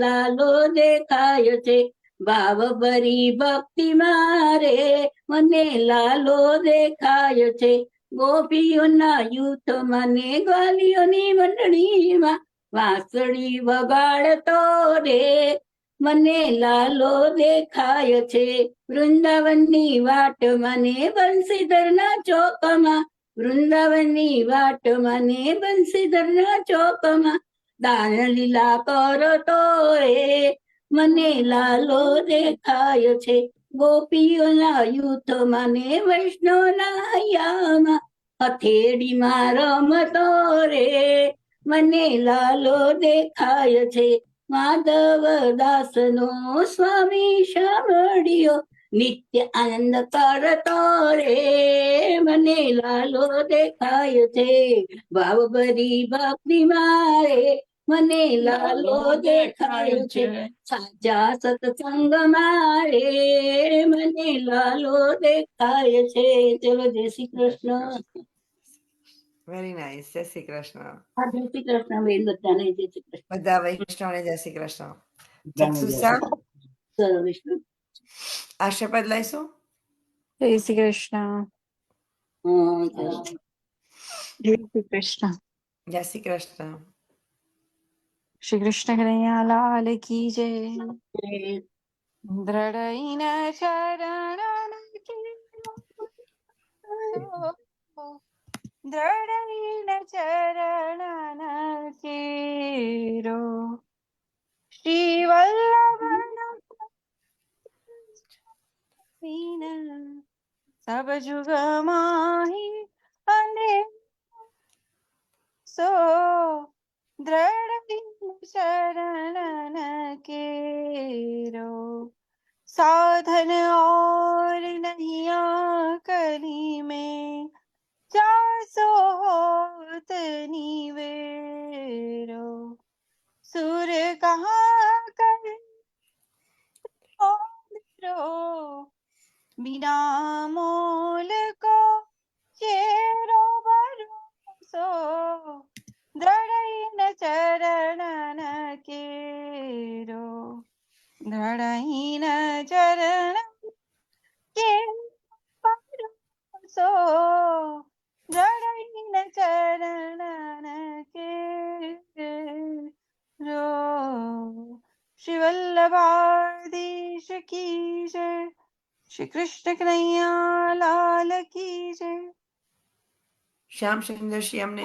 લાલો દેખાય છે, ભાવ ભરી ભક્તિ મારે મને લાલો દેખાય છે, ગોપીઓના યુથમાં ને ગ્વાલિયોની મંડળીમાં વાંસળી વગાડતો રે મને લાલો દેખાય છે, વૃંદાવનની વાટમાં ને બંસીધરના ચોકમાં વૃંદાવનની વાટમાં ને બંસીધરના ચોકમાં દાન લીલા કરતો રે મને લાલો દેખાય છે, ગોપીઓના યુથમાં ને વૈષ્ણવના હૈયામાં હથેળીમાં રમતો રે મને લાલો દેખાય છે, માધવ દાસનો સ્વામી સાંભળ્યો નિત્ય આનંદ કરતો રે મને લાલો દેખાય છે ભાવ ભરી ભક્તિ મારે મને લાલો દેખાય છે સાચા સત્સંગ મારે મને લાલો દેખાય છે. ચલો જય શ્રી કૃષ્ણ. Very nice. જય શ્રી કૃષ્ણ. જય શ્રી કૃષ્ણ બેન બધાને જય શ્રી કૃષ્ણ. બધા વૈષ્ણવને જય શ્રી કૃષ્ણ. ચક્ષુષા સર્વ વિષ્ણુ. આશીર્વાદ લઈશું. જય શ્રી કૃષ્ણ. જય શ્રી કૃષ્ણ. જય શ્રી કૃષ્ણ. શ્રી કૃષ્ણ કનૈયા લાલ કી જય. દ્રઢઈન શરણ દ્રઢઈન ચરણ કેરો શ્રી વલ્લભ સબ જુગ માહી અને સો દ્રઢઈન શરણ કેરો साधन और नहीं कली में जासो होत नीवेरो सुर कहाँ कर बिना मोल को चेरो भरोसो द्रढ़ चरण केरो દ્રઢહીન ચરણ કે પરોસો દ્રઢહીન ચરણ કે રો શ્રી વલ્લભાધીશ કી જય. શ્રી કૃષ્ણ કનૈયા લાલ કી જય. શ્યામ સુંદર શ્યામને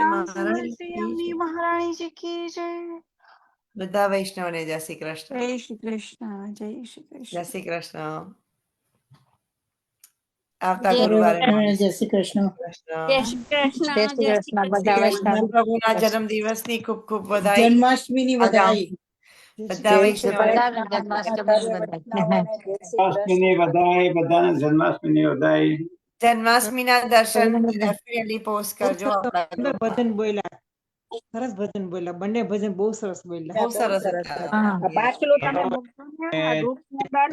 શ્રી મહારાણીજી કી જય. બધા વૈષ્ણવને જય શ્રી કૃષ્ણ. જય શ્રી કૃષ્ણ. જય શ્રી કૃષ્ણ. જય શ્રી કૃષ્ણ. આવતા જય ગુરુવારે જય શ્રી કૃષ્ણ. જય શ્રી કૃષ્ણ. જય શ્રી બધા કૃષ્ણ. વૈષ્ણવ પ્રભુના જન્મદિવસની ખૂબ ખૂબ વધાઈ. જન્માષ્ટમીની વધાઈ. બધા વૈષ્ણવ બધાને જન્માષ્ટમી બધાને. જન્માષ્ટમીની વધાઈ, બધાને જન્માષ્ટમીની વધાઈ. જન્માષ્ટમીના દર્શન ડેફિનેટલી પોસ્ટ કરજો આપણા સુંદર ગ્રુપમાં. ભજન બોલ્યા, સરસ ભજન બોલ્યા, બંને ભજન બહુ સરસ બોલ્યા. બહુ સરસ હતા. હા. પાછલું તમે મૂકજો ને આ ગ્રુપની અંદર.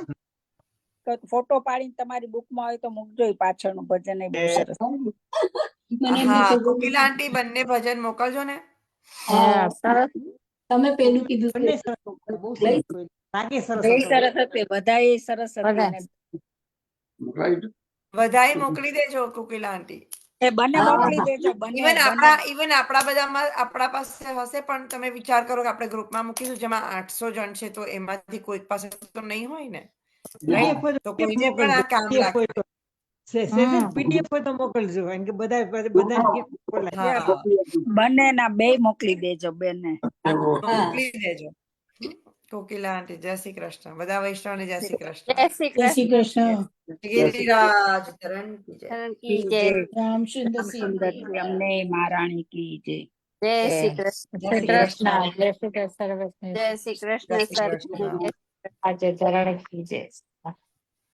ફોટો પાડીને તમારી બુકમાં હોય તો મૂકજો એ પાછળનું ભજન એ બહુ સરસ. હા, કોકિલા આંટી બંને ભજન મોકલજો ને. હા, સરસ. તમે પેલું કીધું બંને સરસ બોલ્યા, બહુ સરસ બોલ્યા. લાગે સરસ બહુ હતો. સરસ હતી બધાએ સરસ હતી બધા. અને રાઈટ. વધાઈ મોકલી દેજો કોકિલા આંટી. એ બંને મોકલી દેજો બંને ઇવન બંને. આપણા બધામાં આપણા પાસે હશે, પણ તમે વિચાર કરો કે આપણે ગ્રુપમાં મૂકીશું જેમાં 800 જણ છે, તો એમાંથી કોઈ પાસે તો નહીં હોય ને. PDF હોય તો તો કોઈને પણ આ કામ PDF લાગે. હોય તો PDF હોય તો મોકલજો, કારણ કે બધાને બોલાય. હા, બંનેના બે મોકલી દેજો બેને. મોકલી દેજો. કોકિલા આંટી જય શ્રી કૃષ્ણ. બધા વૈષ્ણવને જય શ્રી કૃષ્ણ. જય શ્રી જય શ્રી કૃષ્ણ. કૃષ્ણ. ગિરિરાજ ધરણ કી જય. કી જય. રામચંદ્ર સુંદરજી અમને મહારાણી કી જય. જય શ્રી કૃષ્ણ. જય શ્રી કૃષ્ણ. જય શ્રી કૃષ્ણ. જય શ્રી કૃષ્ણ. જય શ્રી કૃષ્ણ. સર્વને. આજે ચરણ કી જય.